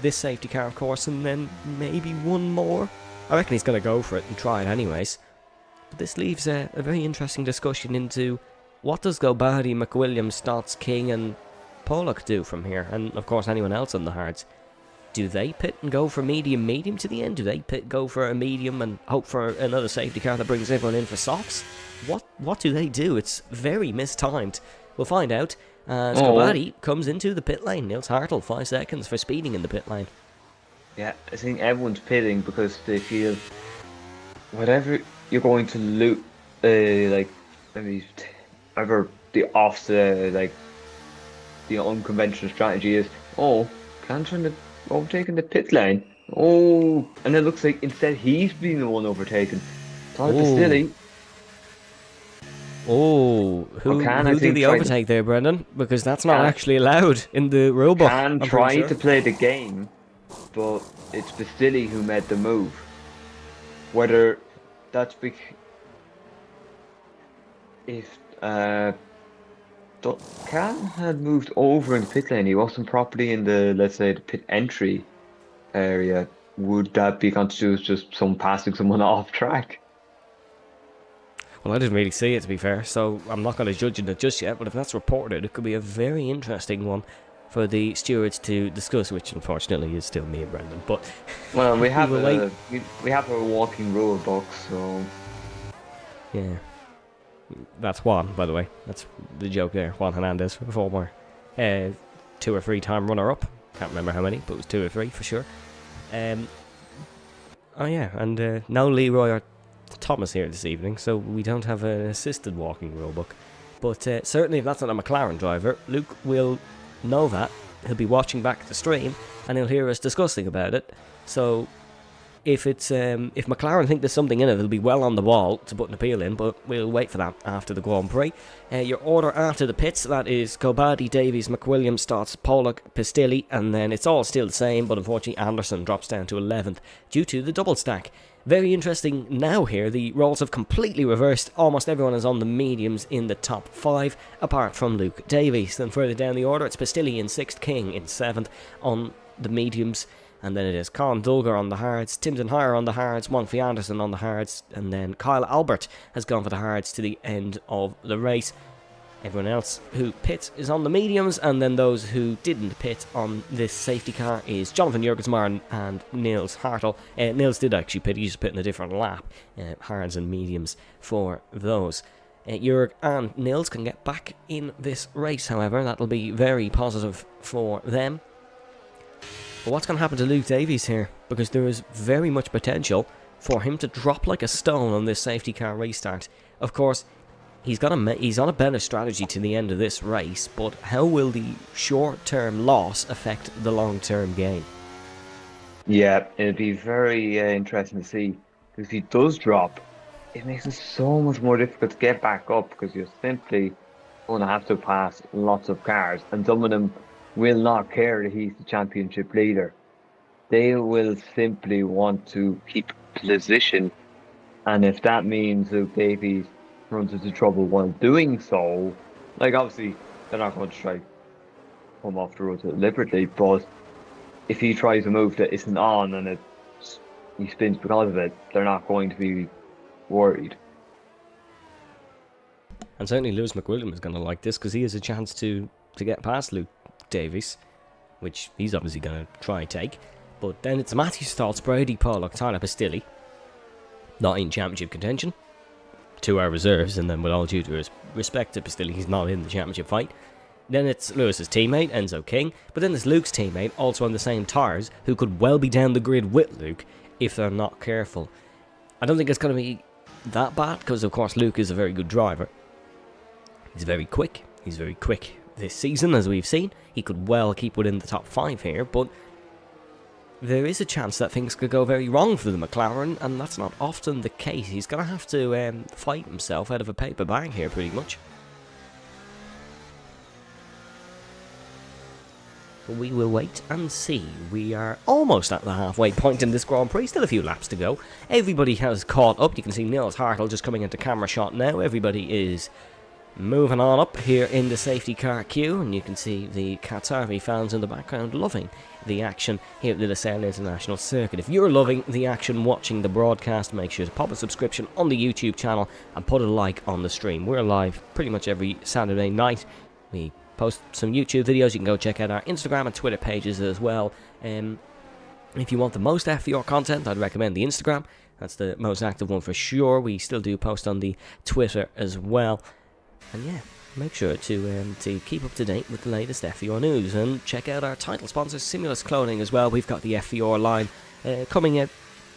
this safety car, of course, and then maybe one more. I reckon he's going to go for it and try it anyways. But this leaves a very interesting discussion into what does Gobadi, McWilliams, Stotts, King and Pollock do from here? And of course anyone else on the hards. Do they pit and go for medium to the end? Do they go for a medium and hope for another safety car that brings everyone in for softs? What do they do? It's very mistimed. We'll find out. Gobadi comes into the pit lane. Niels Hartl, 5 seconds for speeding in the pit lane. Yeah, I think everyone's pitting because they feel whatever you're going to lose, like maybe whatever the off the like the unconventional strategy is. Oh, can trying to overtaking the pit lane. Oh, and it looks like instead he's being the one overtaken. Tyler Oh, Bastilli oh, or who can I who did think the try to overtake there, Brendan? Because that's not can actually allowed in the rule book, can I'm pretty try sure. to play the game, but it's Bastilli who made the move. Whether that's if Can had moved over in the pit lane, he wasn't properly in the, let's say, the pit entry area. Would that be constituted as just some passing someone off track? Well, I didn't really see it, to be fair, so I'm not going to judge it just yet, but if that's reported, it could be a very interesting one for the stewards to discuss, which unfortunately is still me and Brendan, but Well, we we have will wait. we have a walking rule book, so Yeah, that's Juan, by the way. That's the joke there. Juan Hernandez, former 2 or 3 time runner-up. Can't remember how many, but it was 2 or 3 for sure. Um, oh yeah, and no Leroy or Thomas here this evening, so we don't have an assisted walking rulebook. But certainly if that's not a McLaren driver, Luke will know that. He'll be watching back the stream, and he'll hear us discussing about it. So if McLaren think there's something in it, they'll be well on the ball to put an appeal in, but we'll wait for that after the Grand Prix. Your order after the pits, that is Kobadi, Davies, McWilliams, Stotts, Pollock, Pistilli, and then it's all still the same, but unfortunately Anderson drops down to 11th due to the double stack. Very interesting now here, the roles have completely reversed. Almost everyone is on the mediums in the top 5, apart from Luke Davies. Then further down the order, it's Pistilli in 6th, King in 7th on the mediums. And then it is Colin Dulger on the hards, Timson Hire on the hards, Monfy Anderson on the hards, and then Kyle Albert has gone for the hards to the end of the race. Everyone else who pits is on the mediums, and then those who didn't pit on this safety car is Jonathan Jurgensmeyer and Niels Hartel. Niels did actually pit, he just pit in a different lap. Hards and mediums for those. Jurg and Niels can get back in this race, however. That'll be very positive for them. But what's going to happen to Luke Davies here? Because there is very much potential for him to drop like a stone on this safety car restart. Of course, he's on a better strategy to the end of this race, but how will the short-term loss affect the long-term gain? yeah, it'd be very interesting to see. Because if he does drop, it makes it so much more difficult to get back up because you're simply going to have to pass lots of cars, and some of them will not care that he's the championship leader. They will simply want to keep position, and if that means Luke Davies runs into trouble while doing so, like obviously they're not going to try come off the road deliberately, but if he tries a move that isn't on and he spins because of it, they're not going to be worried. And certainly Lewis McWilliam is going to like this because he has a chance to get past Luke Davies, which he's obviously going to try and take. But then it's Matthew Stoltz, Brady Pollock, Tyler Pistilli, not in championship contention. 2 are reserves, and then with all due to respect to Pistilli, he's not in the championship fight. Then it's Lewis's teammate, Enzo King, but then there's Luke's teammate, also on the same tyres, who could well be down the grid with Luke if they're not careful. I don't think it's going to be that bad, because of course Luke is a very good driver. He's very quick this season, as we've seen. He could well keep within the top 5 here, but there is a chance that things could go very wrong for the McLaren, and that's not often the case. He's going to have to fight himself out of a paper bag here, pretty much. But we will wait and see. We are almost at the halfway point in this Grand Prix. Still a few laps to go. Everybody has caught up. You can see Niels Hartel just coming into camera shot now. Everybody is moving on up here in the safety car queue, and you can see the Qatari fans in the background loving the action here at the Lusail International Circuit. If you're loving the action watching the broadcast, make sure to pop a subscription on the YouTube channel and put a like on the stream. We're live pretty much every Saturday night. We post some YouTube videos. You can go check out our Instagram and Twitter pages as well. If you want the most FVR content, I'd recommend the Instagram. That's the most active one for sure. We still do post on the Twitter as well. And yeah, Make sure to keep up to date with the latest FVR news and check out our title sponsor, Simulus Clothing, as well. We've got the FVR line coming out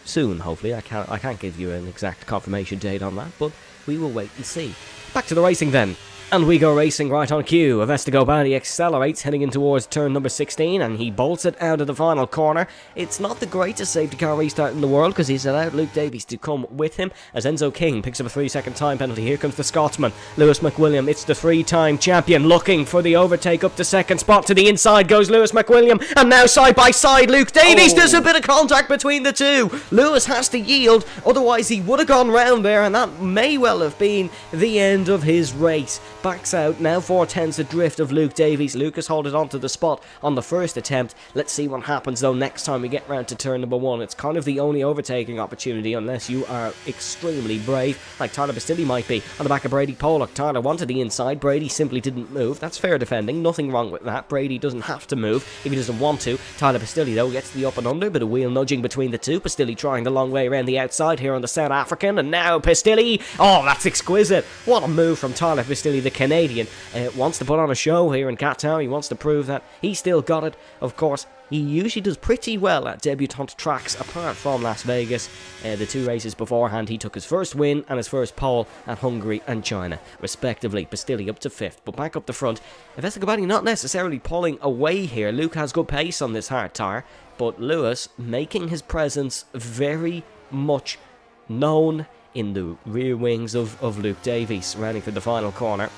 soon, hopefully. I can't give you an exact confirmation date on that, but we will wait and see. Back to the racing then. And we go racing right on cue. Avestigo Badi accelerates, heading in towards turn number 16, and he bolts it out of the final corner. It's not the greatest safety car restart in the world, because he's allowed Luke Davies to come with him, as Enzo King picks up a 3-second time penalty. Here comes the Scotsman, Lewis McWilliam. It's the 3-time champion, looking for the overtake up to second spot. To the inside goes Lewis McWilliam, and now side by side, Luke Davies. There's a bit of contact between the two. Lewis has to yield, otherwise he would have gone round there, and that may well have been the end of his race. Backs out, now 4/10 adrift of Luke Davies. Lucas holding on to the spot on the first attempt. Let's see what happens though next time we get round to turn number 1. It's kind of the only overtaking opportunity unless you are extremely brave, like Tyler Bastilli might be, on the back of Brady Pollock. Tyler wanted the inside, Brady simply didn't move. That's fair defending, nothing wrong with that. Brady doesn't have to move if he doesn't want to. Tyler Bastilli though gets the up and under, bit of wheel nudging between the two. Bastilli trying the long way around the outside here on the South African, and now Bastilli, oh that's exquisite. What a move from Tyler Bastilli, the Canadian. Wants to put on a show here in Qatar. He wants to prove that he still got it. Of course, he usually does pretty well at debutante tracks, apart from Las Vegas. The 2 races beforehand, he took his first win and his first pole at Hungary and China, respectively. Bastilli up to 5th, but back up the front. Avestigo Badi not necessarily pulling away here. Luke has good pace on this hard tyre, but Lewis making his presence very much known in the rear wings of Luke Davies, running for the final corner.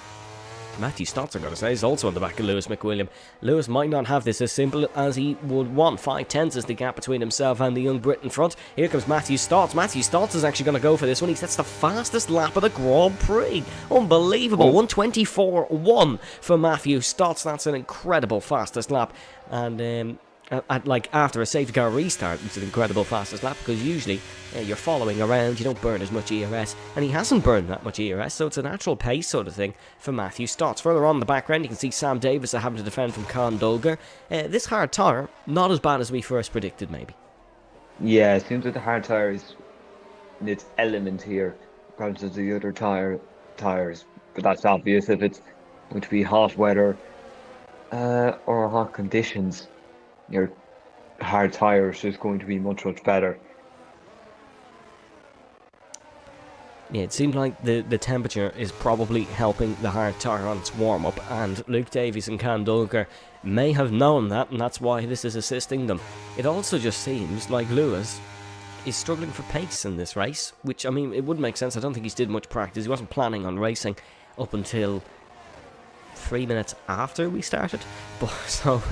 Matthew Stotts, I'm going to say, is also on the back of Lewis McWilliam. Lewis might not have this as simple as he would want. 5/10 is the gap between himself and the young Brit in front. Here comes Matthew Stotts. Matthew Stotts is actually going to go for this one. He sets the fastest lap of the Grand Prix. Unbelievable. 1:24.1 for Matthew Stotts. That's an incredible fastest lap. And after a safety car restart, it's an incredible fastest lap, because usually you're following around, you don't burn as much ERS, and he hasn't burned that much ERS, so it's a natural pace sort of thing for Matthew Stotts. Further on in the background, you can see Sam Davis having to defend from Con Dolger. This hard tyre, not as bad as we first predicted, maybe. Yeah, it seems like the hard tyre is in its element here compared to the other tyres, but that's obvious if it's going to be hot weather or hot conditions. Your hard tyre is just going to be much better. Yeah, it seemed like the temperature is probably helping the hard tyre on its warm-up, and Luke Davies and Can Dolger may have known that, and that's why this is assisting them. It also just seems like Lewis is struggling for pace in this race, which, I mean, it would make sense. I don't think he's did much practice. He wasn't planning on racing up until 3 minutes after we started, but so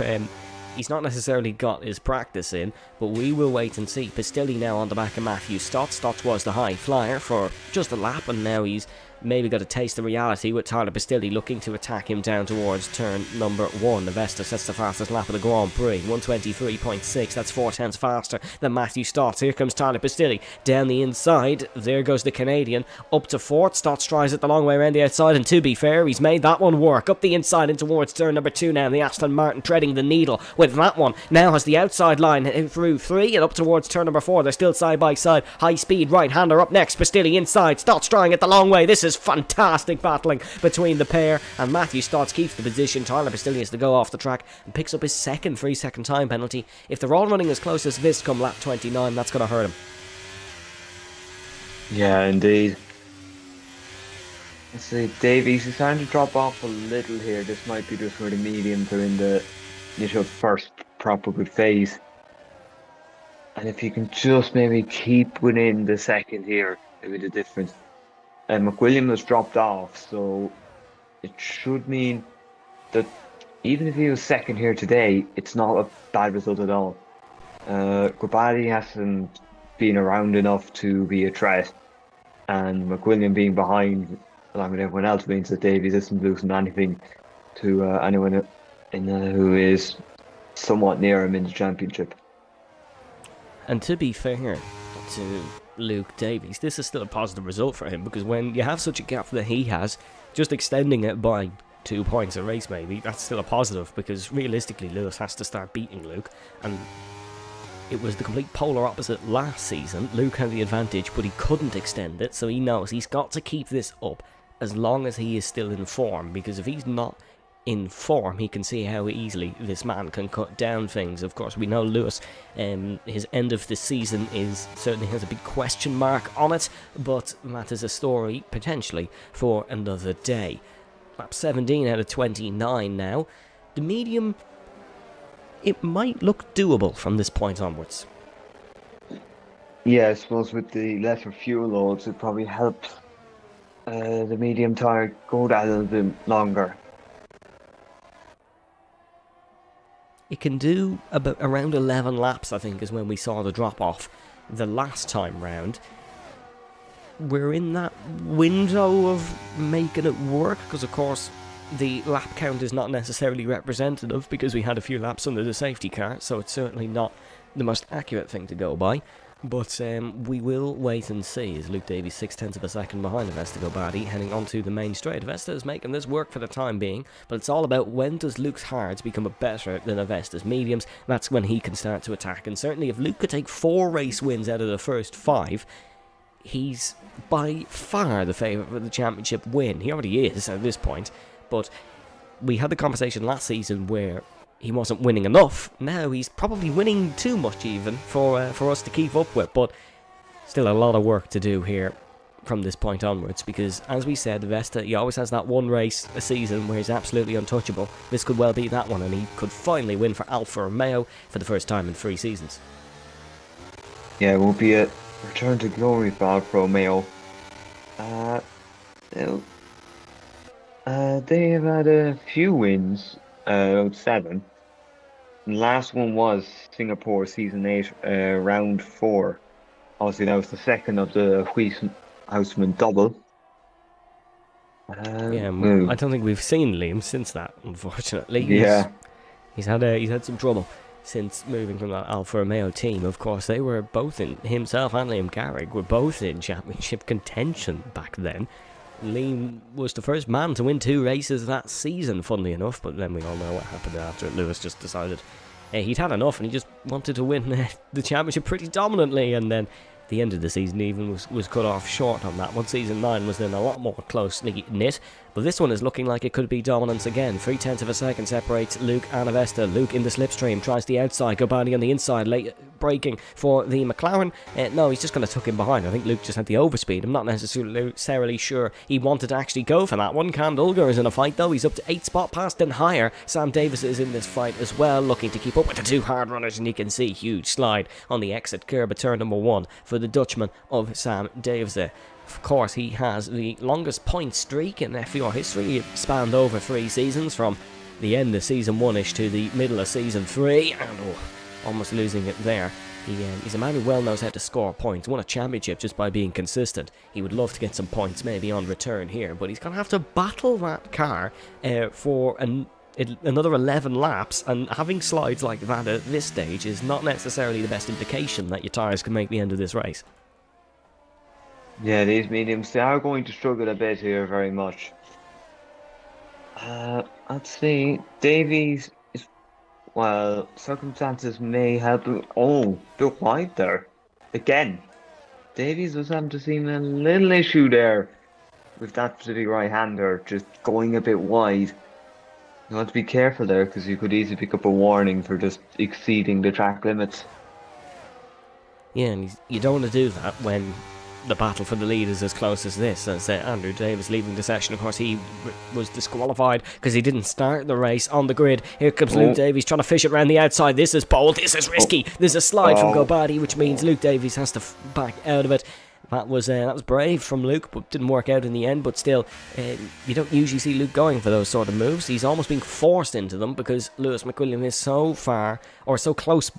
he's not necessarily got his practice in, but we will wait and see. Bastilli now on the back of Matthew Stotts. Stotts was the high flyer for just a lap, and now he's maybe got a taste of reality with Tyler Bastilli looking to attack him down towards turn number 1. Nevesta sets the fastest lap of the Grand Prix, 1:23.6. That's 4/10 faster than Matthew Stotts. Here comes Tyler Bastilli down the inside. There goes the Canadian up to 4th. Stotts tries it the long way around the outside, and to be fair, he's made that one work. Up the inside and towards turn number 2 now. The Aston Martin treading the needle with that one. Now has the outside line through 3 and up towards turn number 4. They're still side by side. High speed right-hander up next. Bastilli inside. Stotts trying it the long way. This is fantastic battling between the pair, and Matthew Stotts keeps the position. Tyler Bastilli has to go off the track and picks up his second 3-second time penalty. If they're all running as close as this come lap 29, that's going to hurt him. Yeah, indeed. Let's see, Davies is starting to drop off a little here. This might be just where the mediums are in the initial first proper good phase. And if you can just maybe keep within the second here, maybe the difference. McWilliam has dropped off, so it should mean that even if he was second here today, it's not a bad result at all. Gurbati hasn't been around enough to be a threat, and McWilliam being behind along with everyone else means that Davies isn't losing anything to anyone who is somewhat near him in the championship. And to be fair to Luke Davies, this is still a positive result for him, because when you have such a gap that he has, just extending it by 2 points a race maybe, that's still a positive, because realistically Lewis has to start beating Luke, and it was the complete polar opposite last season. Luke had the advantage, but he couldn't extend it, so he knows he's got to keep this up as long as he is still in form, because if he's not in form, he can see how easily this man can cut down things. Of course, we know Lewis, his end of the season certainly has a big question mark on it, but that is a story potentially for another day. Lap 17 out of 29 now. The medium, it might look doable from this point onwards. Yeah, I suppose with the lesser fuel loads, it probably helps the medium tire go that a little bit longer. It can do about around 11 laps, I think, is when we saw the drop-off the last time round. We're in that window of making it work, because of course the lap count is not necessarily representative, because we had a few laps under the safety car, so it's certainly not the most accurate thing to go by. But we will wait and see, as Luke Davies 0.6 of a second behind Avesta Gobadi, heading onto the main straight. Avesta is making this work for the time being, but it's all about when does Luke's hards become better than Avesta's mediums. That's when he can start to attack, and certainly if Luke could take 4 race wins out of the first 5, he's by far the favourite for the championship win. He already is at this point, but we had the conversation last season where he wasn't winning enough. Now he's probably winning too much even for us to keep up with, but still a lot of work to do here from this point onwards, because as we said, Vesta, he always has that one race a season where he's absolutely untouchable. This could well be that one, and he could finally win for Alfa Romeo for the first time in 3 seasons. Yeah, it will be a return to glory for Alfa Romeo. They have had a few wins, 7. The last one was Singapore Season 8, Round 4. Obviously, that was the second of the Houseman double. I don't think we've seen Liam since that, unfortunately. Yeah. He's had some trouble since moving from that Alfa Romeo team. Of course, they were both himself and Liam Garrick were both in championship contention back then. Liam was the first man to win 2 races that season, funnily enough, but then we all know what happened after. Lewis just decided he'd had enough and he just wanted to win the championship pretty dominantly, and then the end of the season even was cut off short on that one. Season 9 was then a lot more closely knit, but this one is looking like it could be dominance again. 0.3 of a second separates Luke and Avesta. Luke in the slipstream, tries the outside, Gobani on the inside, late braking for the McLaren. No, he's just going to tuck him behind. I think Luke just had the overspeed. I'm not necessarily sure he wanted to actually go for that one. Can Dulger is in a fight though. He's up to 8 spot past and higher. Sam Davis is in this fight as well, looking to keep up with the 2 hard runners, and you can see huge slide on the exit curb at turn number 1 for the Dutchman of Sam Davis there. Of course, he has the longest point streak in FVR history. It spanned over 3 seasons, from the end of season 1ish to the middle of season 3, and almost losing it there. He's a man who well knows how to score points. Won a championship just by being consistent. He would love to get some points maybe on return here, but he's going to have to battle that car for another 11 laps, and having slides like that at this stage is not necessarily the best indication that your tyres can make the end of this race. Yeah, these mediums, they are going to struggle a bit here very much. Let's see. Davies is, well, circumstances may help him. Oh, look wide there. Again. Davies was having to seem a little issue there with that specific right-hander, just going a bit wide. You want to be careful there, because you could easily pick up a warning for just exceeding the track limits. Yeah, and you don't want to do that when the battle for the lead is as close as this, as Andrew Davis leaving the session. Of course, he was disqualified because he didn't start the race on the grid. Here comes Luke Davies trying to fish it around the outside. This is bold, this is risky. There's a slide from Gobadi, which means Luke Davies has to back out of it. That was brave from Luke, but didn't work out in the end. But still, you don't usually see Luke going for those sort of moves. He's almost being forced into them because Lewis McWilliam is so far, or so close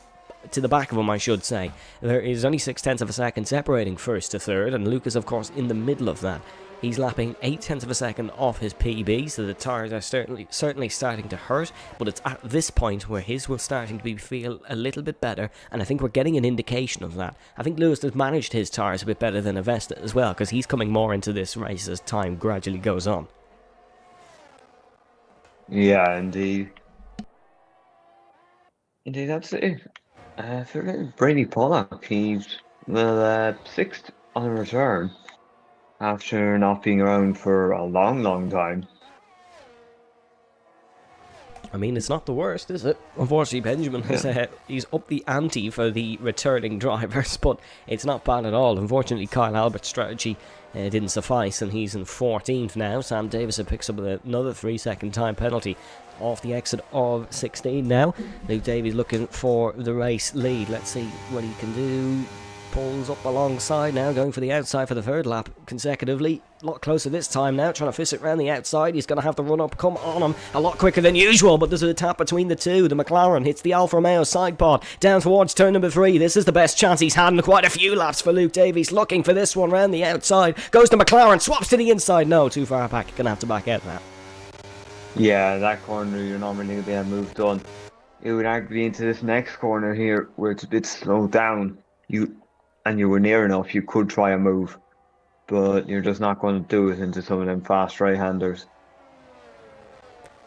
to the back of him, I should say. There is only 0.6 of a second separating first to third, and Luke is of course in the middle of that. He's lapping 0.8 of a second off his PB, so the tyres are certainly starting to hurt, but it's at this point where his will starting to feel a little bit better, and I think we're getting an indication of that. I think Lewis has managed his tyres a bit better than Avesta as well, because he's coming more into this race as time gradually goes on. Yeah, indeed. Indeed, that's it. For Brady Pollock, he's 6th on the return. after not being around for a long, long time. I mean, it's not the worst, is it? Unfortunately, Benjamin has he's up the ante for the returning drivers, but it's not bad at all. Unfortunately, Kyle Albert's strategy didn't suffice, and he's in 14th now. Sam Davison picks up another 3-second time penalty off the exit of 16 now. Luke Davies looking for the race lead. Let's see what he can do. Pulls up alongside now, going for the outside for the third lap consecutively. A lot closer this time now, trying to fist it around the outside. He's going to have the run up come on him a lot quicker than usual, but there's a tap between the two. The McLaren hits the Alfa Romeo side pod down towards turn number 3. This is the best chance he's had in quite a few laps for Luke Davies, looking for this one round the outside. Goes to McLaren, swaps to the inside. No, too far back. Going to have to back out now. Yeah, that corner you're normally going to be able to move done. It would actually be into this next corner here where it's a bit slowed down. You were near enough, you could try a move, but you're just not going to do it into some of them fast right-handers.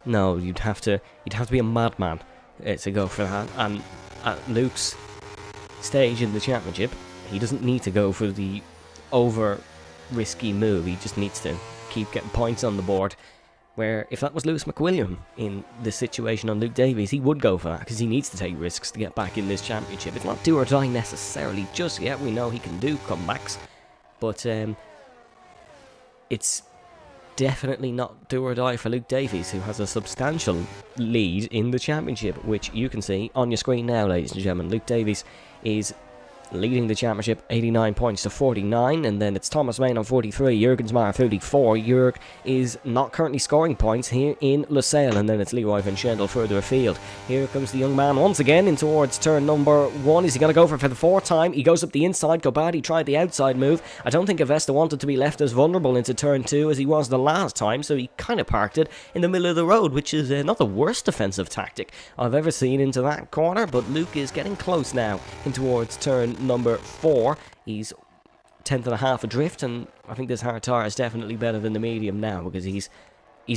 No, you'd have to be a madman to go for that. And at Luke's stage in the championship, he doesn't need to go for the over risky move. He just needs to keep getting points on the board. Where if that was Lewis McWilliam in this situation on Luke Davies, he would go for that because he needs to take risks to get back in this championship. It's not do or die necessarily just yet. We know he can do comebacks, but it's definitely not do or die for Luke Davies, who has a substantial lead in the championship, which you can see on your screen now, ladies and gentlemen. Luke Davies is leading the championship 89 points to 49, and then it's Thomas Main on 43, Jurgensmeyer 34. Jurg is not currently scoring points here in Lusail, and then it's Leroy Van Schendel further afield. Here comes the young man once again in towards turn number 1. Is he going to go for the 4th time? He goes up the inside. Gobadi tried the outside move. I don't think Avesta wanted to be left as vulnerable into turn 2 as he was the last time, so he kind of parked it in the middle of the road, which is not the worst defensive tactic I've ever seen into that corner, but Luke is getting close now in towards turn number 4. He's 10th adrift, and I think this hard tyre is definitely better than the medium now because he's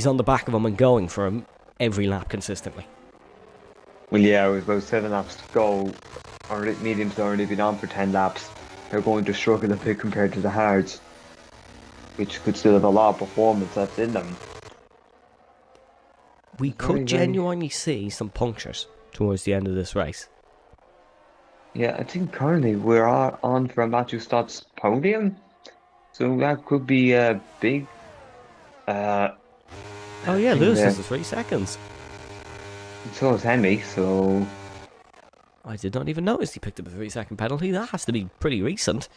on the back of him and going for him every lap consistently. Well, yeah, with about 7 laps to go, our mediums have already been on for 10 laps. They're going to struggle a bit compared to the hards, which could still have a lot of performance left in them. We could genuinely see some punctures towards the end of this race. Yeah, I think currently we're on for Matthew Stott's podium, so that could be a big. Oh yeah, Lewis is the 3 seconds. So is Hemi, so. I did not even notice he picked up a 3-second penalty. That has to be pretty recent,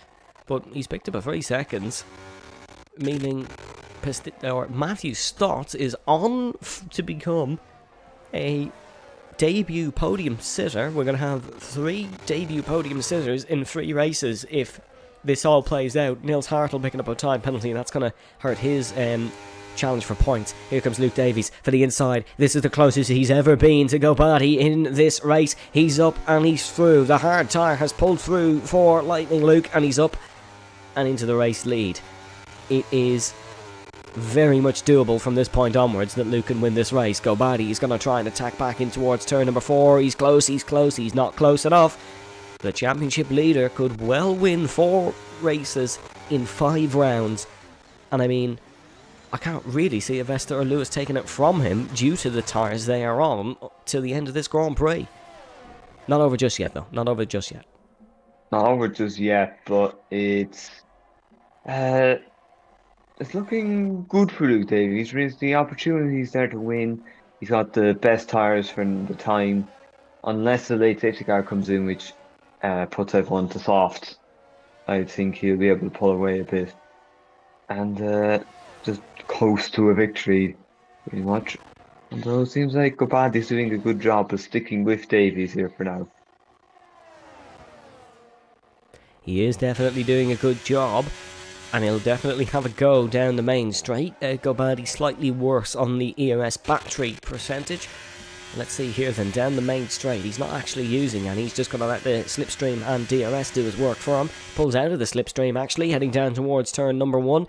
but he's picked up a 3 seconds, meaning Matthew Stott is on to become a debut podium sitter. We're going to have 3 debut podium sitters in 3 races if this all plays out. Nils Hartl picking up a time penalty, and that's going to hurt his challenge for points. Here comes Luke Davies for the inside. This is the closest he's ever been to Gobadi in this race. He's up and he's through. The hard tyre has pulled through for Lightning Luke, and he's up and into the race lead. It is very much doable from this point onwards that Luke can win this race. Gobadi is going to try and attack back in towards turn number 4. He's close, he's not close enough. The championship leader could well win 4 races in 5 rounds. And I mean, I can't really see Avesta or Lewis taking it from him due to the tyres they are on till the end of this Grand Prix. Not over just yet, though. Not over just yet. Not over just yet, but it's looking good for Luke Davies. There's the opportunities there to win. He's got the best tyres from the time. Unless the late safety car comes in, which puts everyone to soft, I think he'll be able to pull away a bit. And just coast to a victory, pretty much. Although it seems like Gobadi's doing a good job of sticking with Davies here for now. He is definitely doing a good job, and he'll definitely have a go down the main straight. Gobadi slightly worse on the EOS battery percentage. Let's see here then, down the main straight. He's not actually using, and he's just going to let the slipstream and DRS do his work for him. Pulls out of the slipstream actually, heading down towards turn number 1.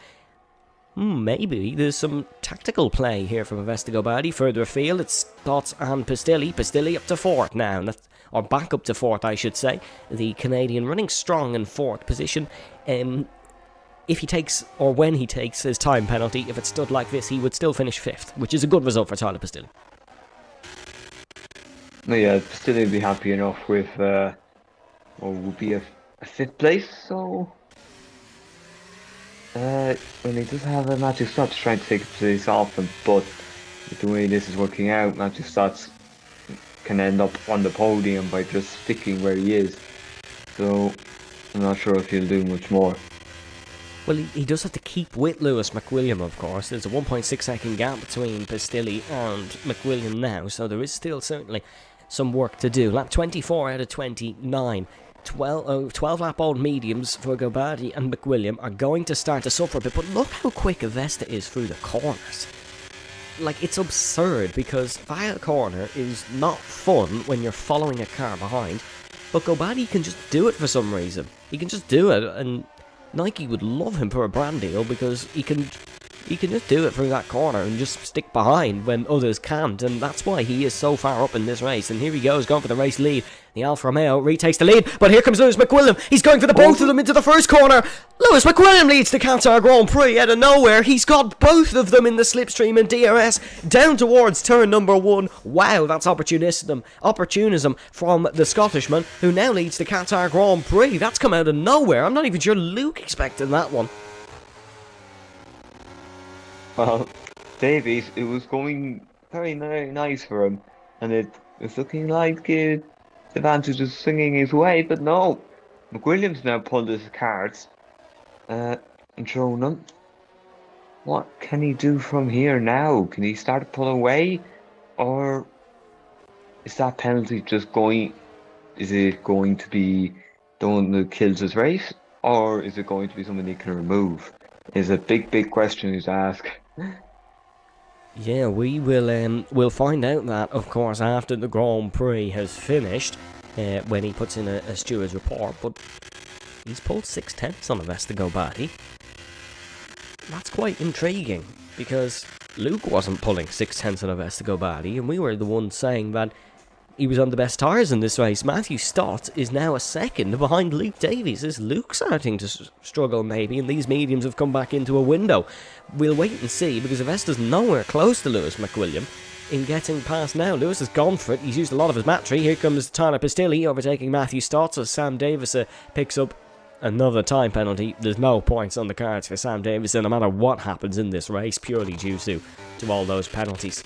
Maybe there's some tactical play here from Avesta Gobadi. Further afield, it's Stotts and Pistilli. Pistilli up to 4th now, or back up to 4th, I should say. The Canadian running strong in 4th position. if he takes, or when he takes his time penalty, if it stood like this, he would still finish 5th, which is a good result for Tyler Pistilli. No, yeah, still would be happy enough with, or would be a 5th place, so... well, he does have a Matthew Stotts trying to take a place off him, but with the way this is working out, Matthew Stotts can end up on the podium by just sticking where he is. So, I'm not sure if he'll do much more. Well, he does have to keep with Lewis McWilliam, of course. There's a 1.6 second gap between Pistilli and McWilliam now, so there is still certainly some work to do. Lap 24 out of 29. 12 lap old mediums for Gobadi and McWilliam are going to start to suffer a bit, but look how quick Avesta is through the corners. Like, it's absurd, because via corner is not fun when you're following a car behind, but Gobadi can just do it for some reason. He can just do it, and Nike would love him for a brand deal, because he can just do it through that corner and just stick behind when others can't, and that's why he is so far up in this race. And here he goes, going for the race lead. The Alfa Romeo retakes the lead, but here comes Lewis McWilliam. He's going for the both of them into the first corner. Lewis McWilliam leads the Qatar Grand Prix out of nowhere. He's got both of them in the slipstream and DRS down towards turn number 1. Wow, that's opportunism from the Scottishman, who now leads the Qatar Grand Prix. That's come out of nowhere. I'm not even sure Luke expected that one. Well, Davies, it was going very, very nice for him, and it was looking like the advantage was swinging his way, but no. McWilliams now pulled his cards and shown them. What can he do from here now? Can he start to pull away, or is that penalty just going? Is it going to be the one that kills his race, or is it going to be something he can remove? Is a big question to ask. Yeah, we will we'll find out that, of course, after the Grand Prix has finished, when he puts in a steward's report, but he's pulled 6/10 on Avesta Gobadi. That's quite intriguing, because Luke wasn't pulling 6/10 on Avesta Gobadi, and we were the ones saying that he was on the best tyres in this race. Matthew Stott is now a second behind Luke Davies. Is Luke starting to struggle maybe, and these mediums have come back into a window? We'll wait and see, because Avesta's nowhere close to Lewis McWilliam in getting past now. Lewis has gone for it. He's used a lot of his battery. Here comes Tyler Pistilli overtaking Matthew Stott as Sam Davis picks up another time penalty. There's no points on the cards for Sam Davis, no matter what happens in this race, purely due to all those penalties.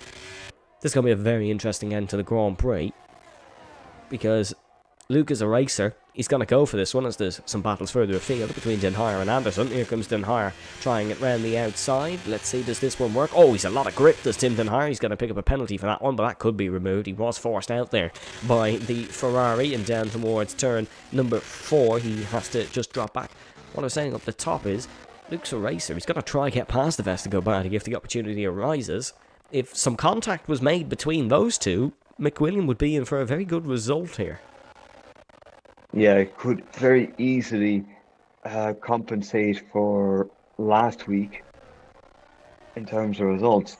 This is going to be a very interesting end to the Grand Prix, because Luke is a racer. He's going to go for this one, as there's some battles further afield between Den Hire and Anderson. Here comes Den Hire trying it round the outside. Let's see, does this one work? Oh, he's a lot of grip, does Tim Den Hire. He's going to pick up a penalty for that one, but that could be removed. He was forced out there by the Ferrari, and down towards turn number 4, he has to just drop back. What I was saying up the top is, Luke's a racer. He's got to try get past the Avesta Gobadi if the opportunity arises. If some contact was made between those two, McWilliam would be in for a very good result here. Yeah, it could very easily compensate for last week in terms of results,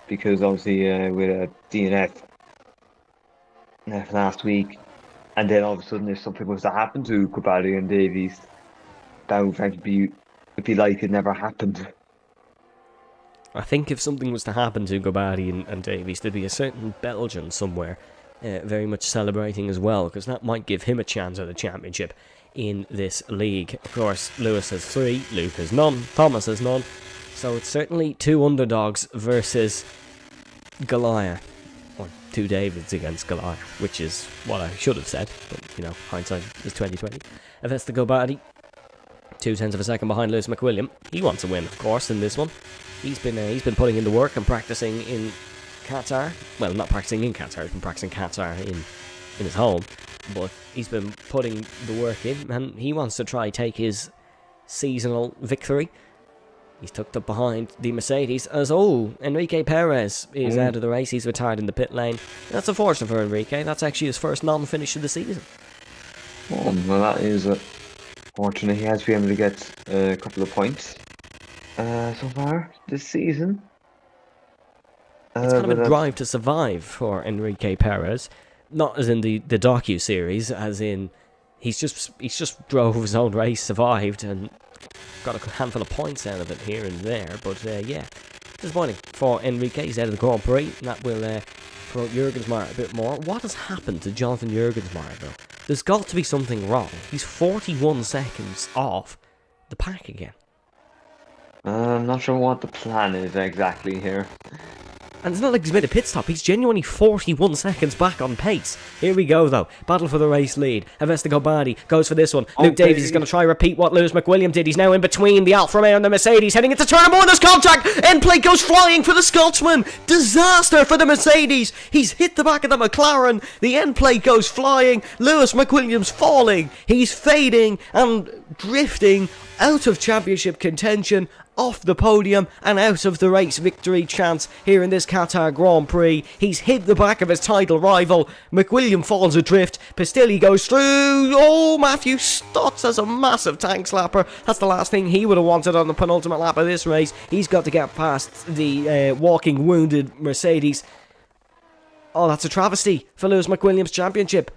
because obviously with a DNF last week, and then all of a sudden if something was to happen to Gobadi and Davies, that would frankly be like it never happened. I think if something was to happen to Gobadi and Davies, there'd be a certain Belgian somewhere very much celebrating as well, because that might give him a chance at the championship in this league. Of course, Lewis has 3, Luke has none, Thomas has none, so it's certainly 2 underdogs versus Goliath, or 2 Davids against Goliath, which is what I should have said, but, you know, hindsight is 20/20. Avesta Gobadi, 0.2 of a second behind Lewis McWilliam. He wants a win, of course, in this one. He's been putting in the work and practicing in Qatar. Well, not practicing in Qatar, he's been practicing Qatar in his home, but he's been putting the work in, and he wants to try take his seasonal victory. He's tucked up behind the Mercedes as, Enrique Perez is out of the race. He's retired in the pit lane. That's unfortunate for Enrique. That's actually his first non-finish of the season. Oh, well, that is fortunate. He has been able to get a couple of points so far this season. It's kind of a drive to survive for Enrique Perez, not as in the docu-series, as in he's just drove his own race, survived, and got a handful of points out of it here and there, but yeah, disappointing for Enrique. He's out of the Grand Prix, and that will promote Jurgensmeyer a bit more. What has happened to Jonathan Jurgensmeyer, though? There's got to be something wrong. He's 41 seconds off the pack again. I'm not sure what the plan is exactly here. And it's not like he's made a pit stop, he's genuinely 41 seconds back on pace. Here we go though, battle for the race lead. Avesta Gobadi goes for this one. Luke Davies is going to try repeat what Lewis McWilliam did. He's now in between the Alfa Romeo and the Mercedes, heading into turn number 1. There's contact, end plate goes flying for the Scotsman. Disaster for the Mercedes. He's hit the back of the McLaren. The end plate goes flying. Lewis McWilliam's falling. He's fading and drifting out of championship contention, off the podium and out of the race victory chance here in this Qatar Grand Prix. He's hit the back of his title rival. McWilliam falls adrift. Pistilli goes through. Oh, Matthew Stutz has a massive tank slapper. That's the last thing he would have wanted on the penultimate lap of this race. He's got to get past the walking wounded Mercedes. Oh, that's a travesty for Lewis McWilliam's championship.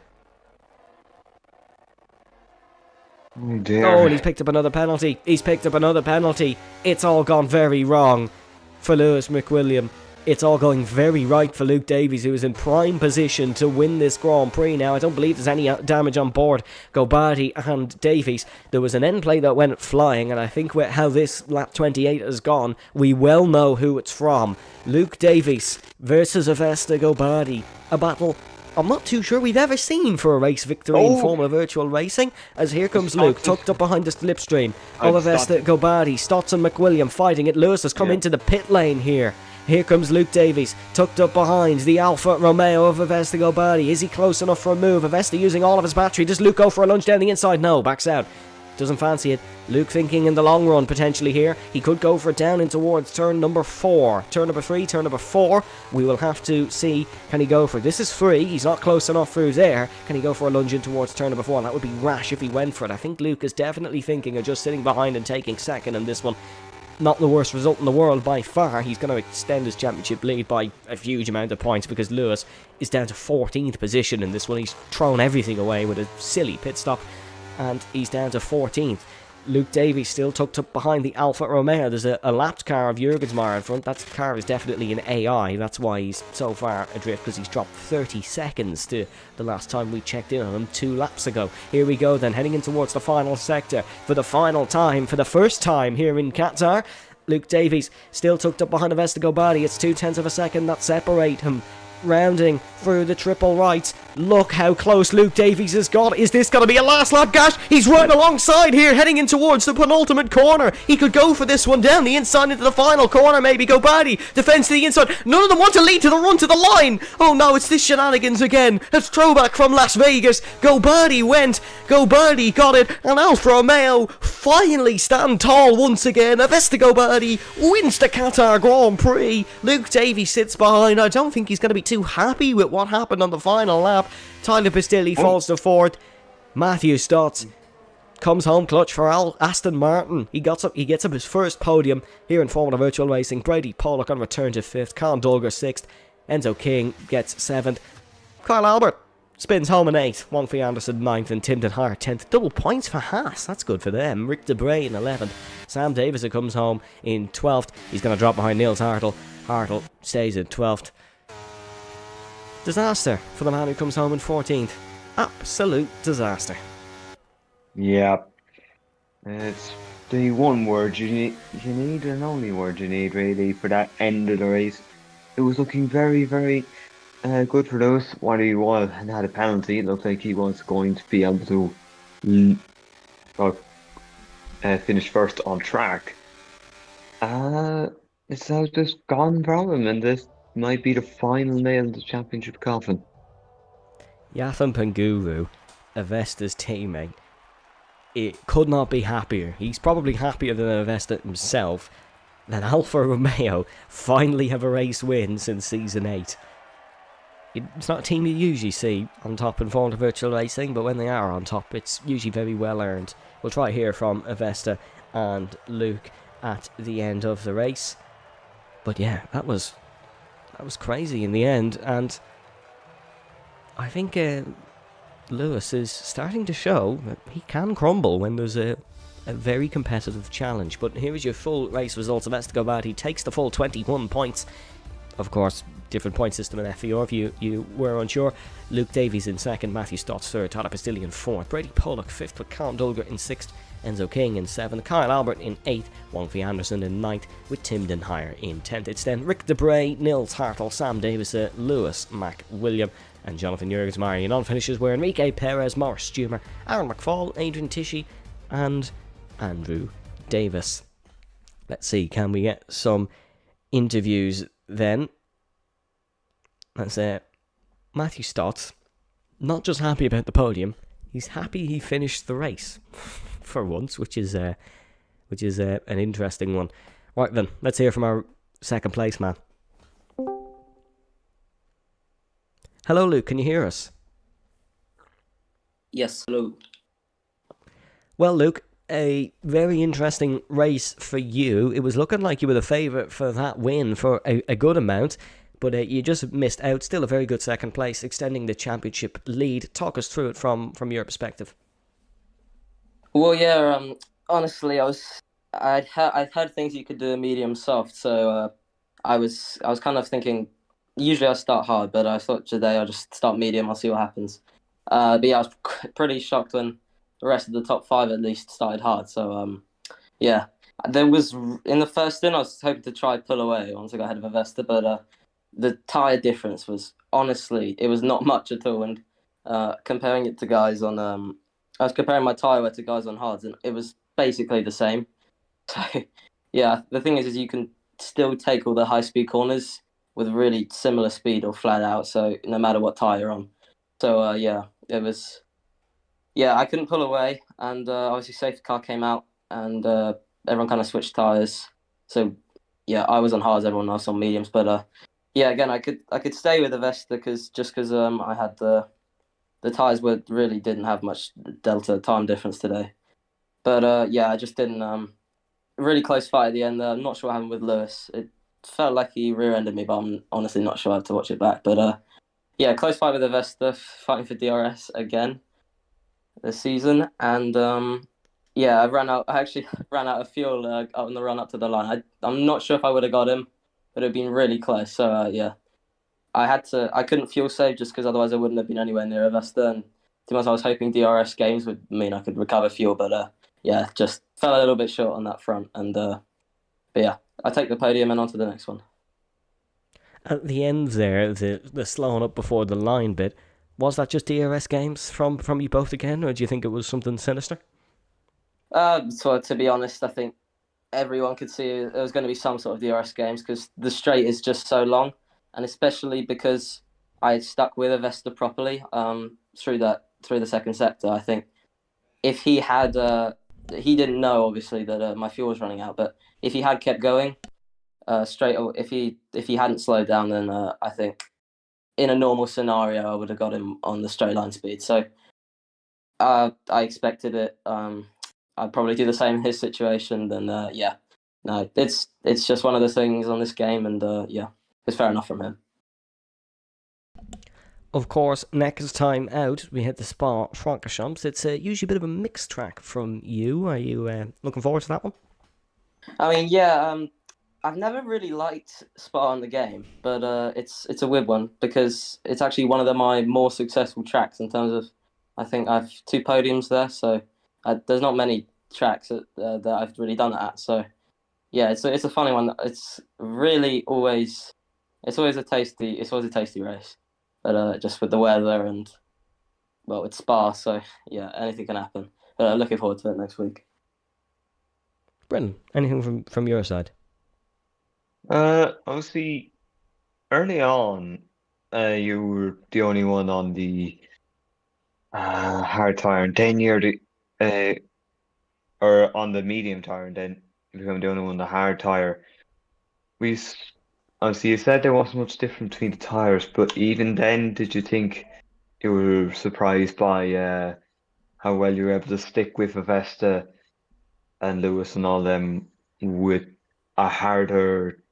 Oh dear. Oh, and he's picked up another penalty. He's picked up another penalty. It's all gone very wrong for Lewis McWilliam. It's all going very right for Luke Davies, who is in prime position to win this Grand Prix now. I don't believe there's any damage on board Gobadi and Davies. There was an end plate that went flying, and I think with how this lap 28 has gone, we well know who it's from. Luke Davies versus Avesta Gobadi. A battle I'm not too sure we've ever seen for a race victory in Formula Virtual Racing, as here comes Luke, tucked up behind the slipstream. Avesta Gobadi, Stotts and McWilliam fighting it. Lewis has come into the pit lane here. Here comes Luke Davies, tucked up behind the Alfa Romeo of Avesta Gobadi. Is he close enough for a move? Avesta using all of his battery. Does Luke go for a lunge down the inside? No, backs out. Doesn't fancy it. Luke thinking in the long run potentially here. He could go for it down in towards turn number 4. Turn number 3, turn number 4. We will have to see, can he go for it? This is free. He's not close enough through there. Can he go for a lunge in towards turn number 4? That would be rash if he went for it. I think Luke is definitely thinking of just sitting behind and taking second in this one. Not the worst result in the world by far. He's going to extend his championship lead by a huge amount of points because Lewis is down to 14th position in this one. He's thrown everything away with a silly pit stop, and he's down to 14th. Luke Davies still tucked up behind the Alfa Romeo. There's a lapped car of Jurgensmeyer in front. That car is definitely an AI. That's why he's so far adrift, because he's dropped 30 seconds to the last time we checked in on him 2 laps ago. Here we go then, heading in towards the final sector for the final time, for the first time here in Qatar. Luke Davies still tucked up behind Avesta Gobadi. It's 0.2 of a second that separate him. Rounding through the triple right. Look how close Luke Davies has got. Is this going to be a last lap gash? He's right alongside here, heading in towards the penultimate corner. He could go for this one down the inside into the final corner, maybe. Gobadi defends to the inside. None of them want to lead to the run to the line. Oh no, it's this shenanigans again. It's throwback from Las Vegas. Gobadi went. Gobadi got it. And Alfa Romeo finally stand tall once again. Avesta Gobadi wins the Qatar Grand Prix. Luke Davies sits behind. I don't think he's going to be too happy with what happened on the final lap. Tyler Pistilli falls to 4th. Matthew Stotts comes home clutch for Aston Martin. He gets up his first podium here in Formula Virtual Racing. Brady Pollock on return to 5th. Colin Dulger 6th. Enzo King gets 7th. Kyle Albert spins home in 8th. Wong Fee Anderson 9th and Tim Den Hart 10th. Double points for Haas. That's good for them. Rick Debray in 11th. Sam Davison comes home in 12th. He's going to drop behind Niels Hartl. Hartl stays in 12th. Disaster for the man who comes home in 14th. Absolute disaster. Yeah. It's the one word you need and only word you need really for that end of the race. It was looking very, very good for Lewis. While he was and had a penalty, it looked like he was going to be able to finish first on track. It's now just gone from him, and this might be the final nail in the championship coffin. Yathan Panguru, Avesta's teammate, it could not be happier. He's probably happier than Avesta himself that Alfa Romeo finally have a race win since Season 8. It's not a team you usually see on top in Formula Virtual Racing, but when they are on top, it's usually very well earned. We'll try hear from Avesta and Luke at the end of the race. But yeah, that was crazy in the end, and I think Lewis is starting to show that he can crumble when there's a a very competitive challenge. But here is your full race results. Avesta Gobati takes the full 21 points. Of course, different point system in FVR if you were unsure. Luke Davies in second, Matthew Stotts third, Tyler Pastilli in fourth, Brady Pollock fifth with Callum Dulger in sixth, Enzo King in seventh, Kyle Albert in eighth, Wongfi Anderson in ninth, with Tim Denhire in 10th. It's then Rick DeBray, Nils Hartle, Sam Davis, Lewis McWilliam, and Jonathan Jurgens. Marion on finishes were Enrique Perez, Morris Stumer, Aaron McFall, Adrian Tishy, and Andrew Davis. Let's see, can we get some interviews then? That's Matthew Stotts, not just happy about the podium, he's happy he finished the race for once, which is an interesting one. Right then, let's hear from our second place man. Hello, Luke. Can you hear us? Yes, hello. Well, Luke, a very interesting race for you. It was looking like you were the favourite for that win for a good amount, but you just missed out. Still a very good second place, extending the championship lead. Talk us through it from your perspective. Well, yeah. Honestly, I'd heard things you could do medium soft, so I was kind of thinking. Usually I start hard, but I thought today I'll just start medium. I'll see what happens. But yeah, I was pretty shocked when the rest of the top 5 at least started hard. So yeah, there was in the first stint I was hoping to try pull away once I got ahead of Avesta, but the tyre difference was honestly it was not much at all. And comparing it to guys on I was comparing my tyre wear to guys on hards, and it was basically the same. So yeah, the thing is you can still take all the high speed corners with really similar speed or flat out. So no matter what tyre you're on. So yeah, it was. Yeah, I couldn't pull away, and obviously safety car came out, and everyone kind of switched tyres. So yeah, I was on hards, everyone else on mediums. But yeah, again, I could stay with Avesta because I had the tyres really didn't have much delta time difference today. But yeah, I just didn't. Really close fight at the end. I'm not sure what happened with Lewis. It felt like he rear-ended me, but I'm honestly not sure. I have to watch it back. But yeah, close fight with Avesta, fighting for DRS again this season, and yeah, I actually ran out of fuel on the run up to the line. I'm not sure if I would have got him, but it'd been really close. So yeah, I couldn't fuel save just because otherwise I wouldn't have been anywhere near Avesta. And to be honest, I was hoping DRS games would mean I could recover fuel, but yeah, just fell a little bit short on that front. And but yeah, I take the podium and on to the next one. At the end there, the slowing up before the line bit, was that just DRS games from you both again, or do you think it was something sinister? So to be honest, I think everyone could see there was going to be some sort of DRS games because the straight is just so long, and especially because I had stuck with Avesta properly through the second sector. I think if he had he didn't know obviously that my fuel was running out, but if he had kept going straight, if he hadn't slowed down, then I think in a normal scenario I would have got him on the straight line speed. So I expected it. I'd probably do the same in his situation. Then yeah, no, it's just one of the things on this game, and yeah, it's fair enough from him. Of course, next time out we hit the Spa Francorchamps. It's usually a bit of a mixed track from you. Are you looking forward to that one? I mean, yeah, I've never really liked Spa in the game, but it's a weird one because it's actually one of my more successful tracks in terms of I think I've 2 podiums there. So there's not many tracks that I've really done it at. So yeah, it's a funny one. It's always a tasty race, but just with the weather and well, it's Spa, so yeah, anything can happen. But looking forward to it next week. Brendan, anything from your side? Obviously, early on, you were the only one on the hard tire, and then you're the or on the medium tire, and then you become the only one on the hard tire. Obviously, you said there wasn't much difference between the tires, but even then, did you think you were surprised by how well you were able to stick with Avesta and Lewis and all them with a harder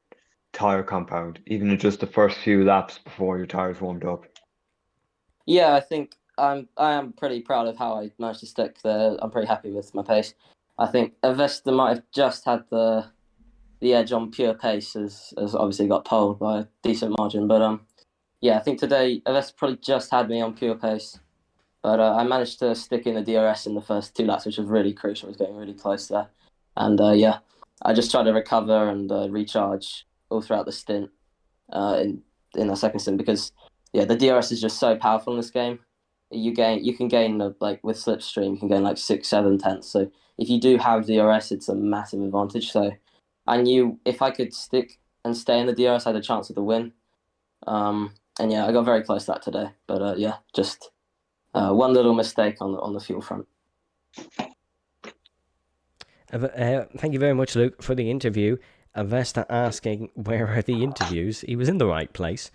tire compound, even in just the first few laps before your tires warmed up? Yeah, I think I am pretty proud of how I managed to stick there. I'm pretty happy with my pace. I think Avesta might have just had the edge on pure pace, as obviously got told by a decent margin. But yeah, I think today Avesta probably just had me on pure pace. But I managed to stick in the DRS in the first 2 laps, which was really crucial. I was getting really close there. And yeah, I just tried to recover and recharge all throughout the stint in the second stint because, yeah, the DRS is just so powerful in this game. You can gain, like, with Slipstream, you can gain like 6-7 tenths. So if you do have DRS, it's a massive advantage. So I knew if I could stick and stay in the DRS, I had a chance of the win. And yeah, I got very close to that today. But yeah, just one little mistake on the fuel front. Thank you very much, Luke, for the interview. Avesta asking where are the interviews. He was in the right place.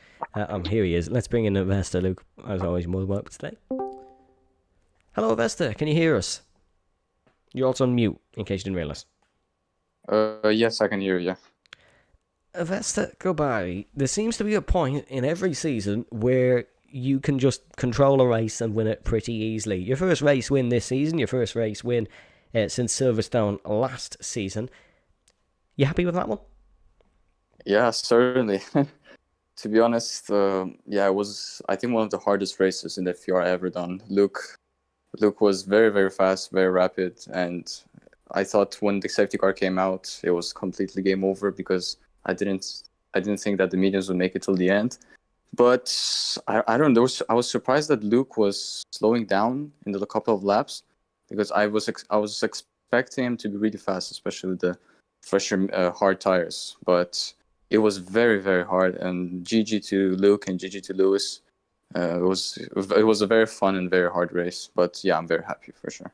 Here he is. Let's bring in Avesta, Luke. As always, more welcome today. Hello, Avesta. Can you hear us? You're also on mute, in case you didn't realise. Yes, I can hear you. Avesta, go by. There seems to be a point in every season where you can just control a race and win it pretty easily. Your first race win this season, your first race win since Silverstone last season. You happy with that one? Yeah, certainly. To be honest, yeah, it was, I think, one of the hardest races in the FVR I ever done. Luke was very, very fast, very rapid, and I thought when the safety car came out, it was completely game over because I didn't think that the mediums would make it till the end. But I don't know. I was surprised that Luke was slowing down in the couple of laps because I was expecting him to be really fast, especially with the fresher hard tires. But it was very, very hard. And GG to Luke and GG to Lewis. It was a very fun and very hard race. But yeah, I'm very happy for sure.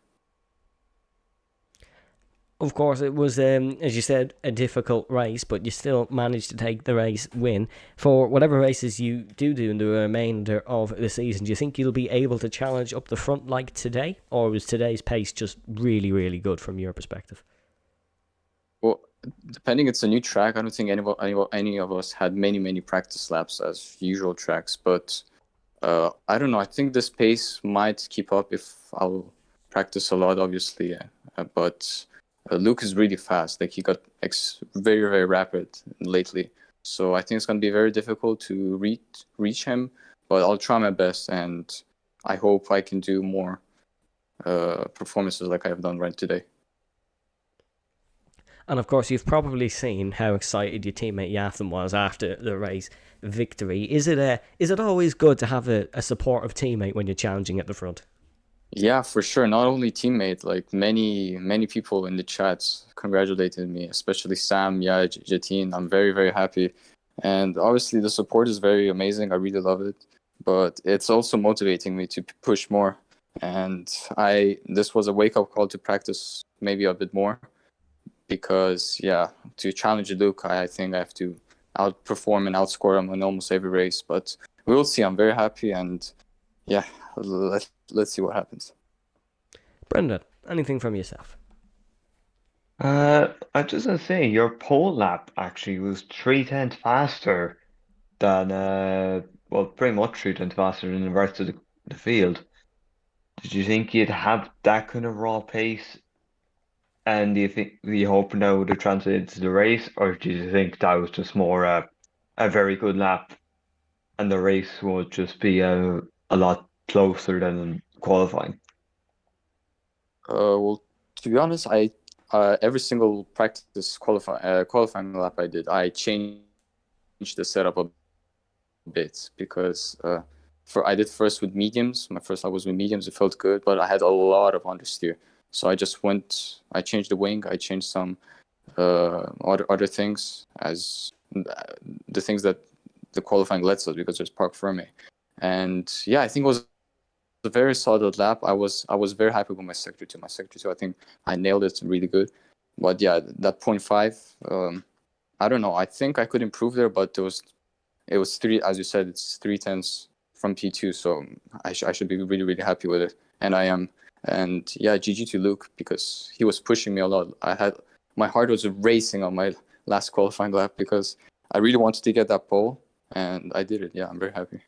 Of course, it was, as you said, a difficult race, but you still managed to take the race win. For whatever races you do in the remainder of the season, do you think you'll be able to challenge up the front like today? Or was today's pace just really, really good from your perspective? Well, depending, it's a new track. I don't think any of us had many practice laps as usual tracks. But I don't know. I think this pace might keep up if I'll practice a lot, obviously. But Luke is really fast. Like, he got very, very rapid lately. So I think it's going to be very difficult to reach him. But I'll try my best, and I hope I can do more performances like I've done right today. And of course, you've probably seen how excited your teammate Yathan was after the race victory. Is it always good to have a supportive teammate when you're challenging at the front? Yeah, for sure. Not only teammate, like many people in the chats congratulated me, especially Sam, Jatin. I'm very, very happy. And obviously the support is very amazing. I really love it. But it's also motivating me to push more. And this was a wake-up call to practice maybe a bit more. Because, yeah, to challenge Luke, I think I have to outperform and outscore him in almost every race. But we'll see. I'm very happy. And, yeah, let's see what happens. Brendan, anything from yourself? I just want to say your pole lap actually was 3 tenths faster than well, pretty much 3 tenths faster than the rest of the field. Did you think you'd have that kind of raw pace? And were you hoping that would have translated to the race, or do you think that was just more a very good lap, and the race would just be a lot closer than qualifying? Well, to be honest, every single practice qualifying lap I did, I changed the setup a bit because I did first with mediums. My first lap was with mediums. It felt good, but I had a lot of understeer. So I changed the wing. I changed some other things as the things that the qualifying lets us because there's Park Ferme. And yeah, I think it was a very solid lap. I was very happy with my sector 2. My sector 2, I think I nailed it really good. But yeah, that 0.5, I don't know. I think I could improve there, but it was 3, as you said, it's 3 tenths from P2. So I should be really, really happy with it. And I am. And yeah, GG to Luke because he was pushing me a lot. My heart was racing on my last qualifying lap because I really wanted to get that pole, and I did it. Yeah, I'm very happy.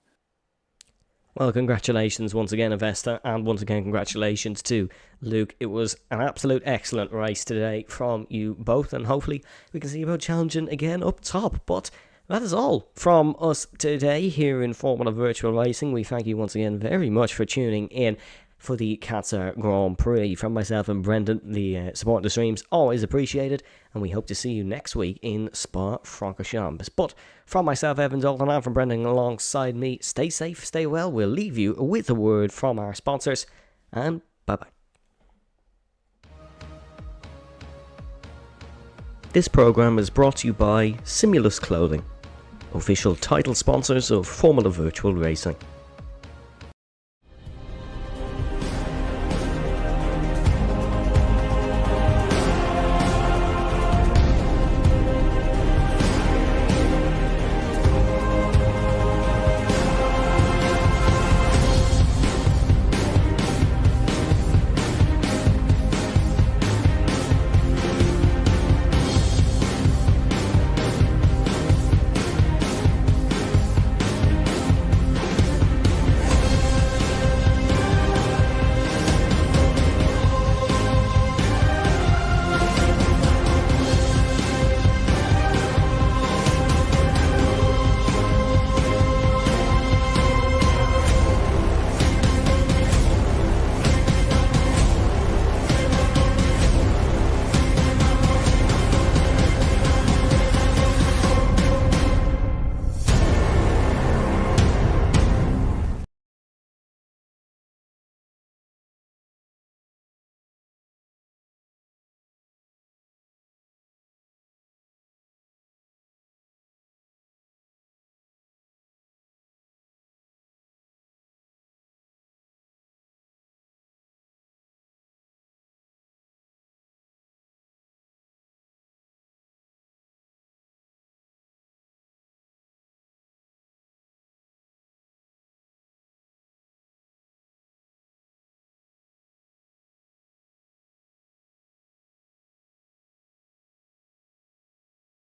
Well, congratulations once again, Avesta, and once again, congratulations to Luke. It was an absolute excellent race today from you both, and hopefully we can see you both challenging again up top. But that is all from us today here in Formula Virtual Racing. We thank you once again very much for tuning in for the Qatar Grand Prix. From myself and Brendan, the support of the streams, always appreciated, and we hope to see you next week in Spa-Francorchamps. But from myself, Evan Dalton, and from Brendan alongside me, stay safe, stay well. We'll leave you with a word from our sponsors, and bye-bye. This program is brought to you by Simulus Clothing, official title sponsors of Formula Virtual Racing.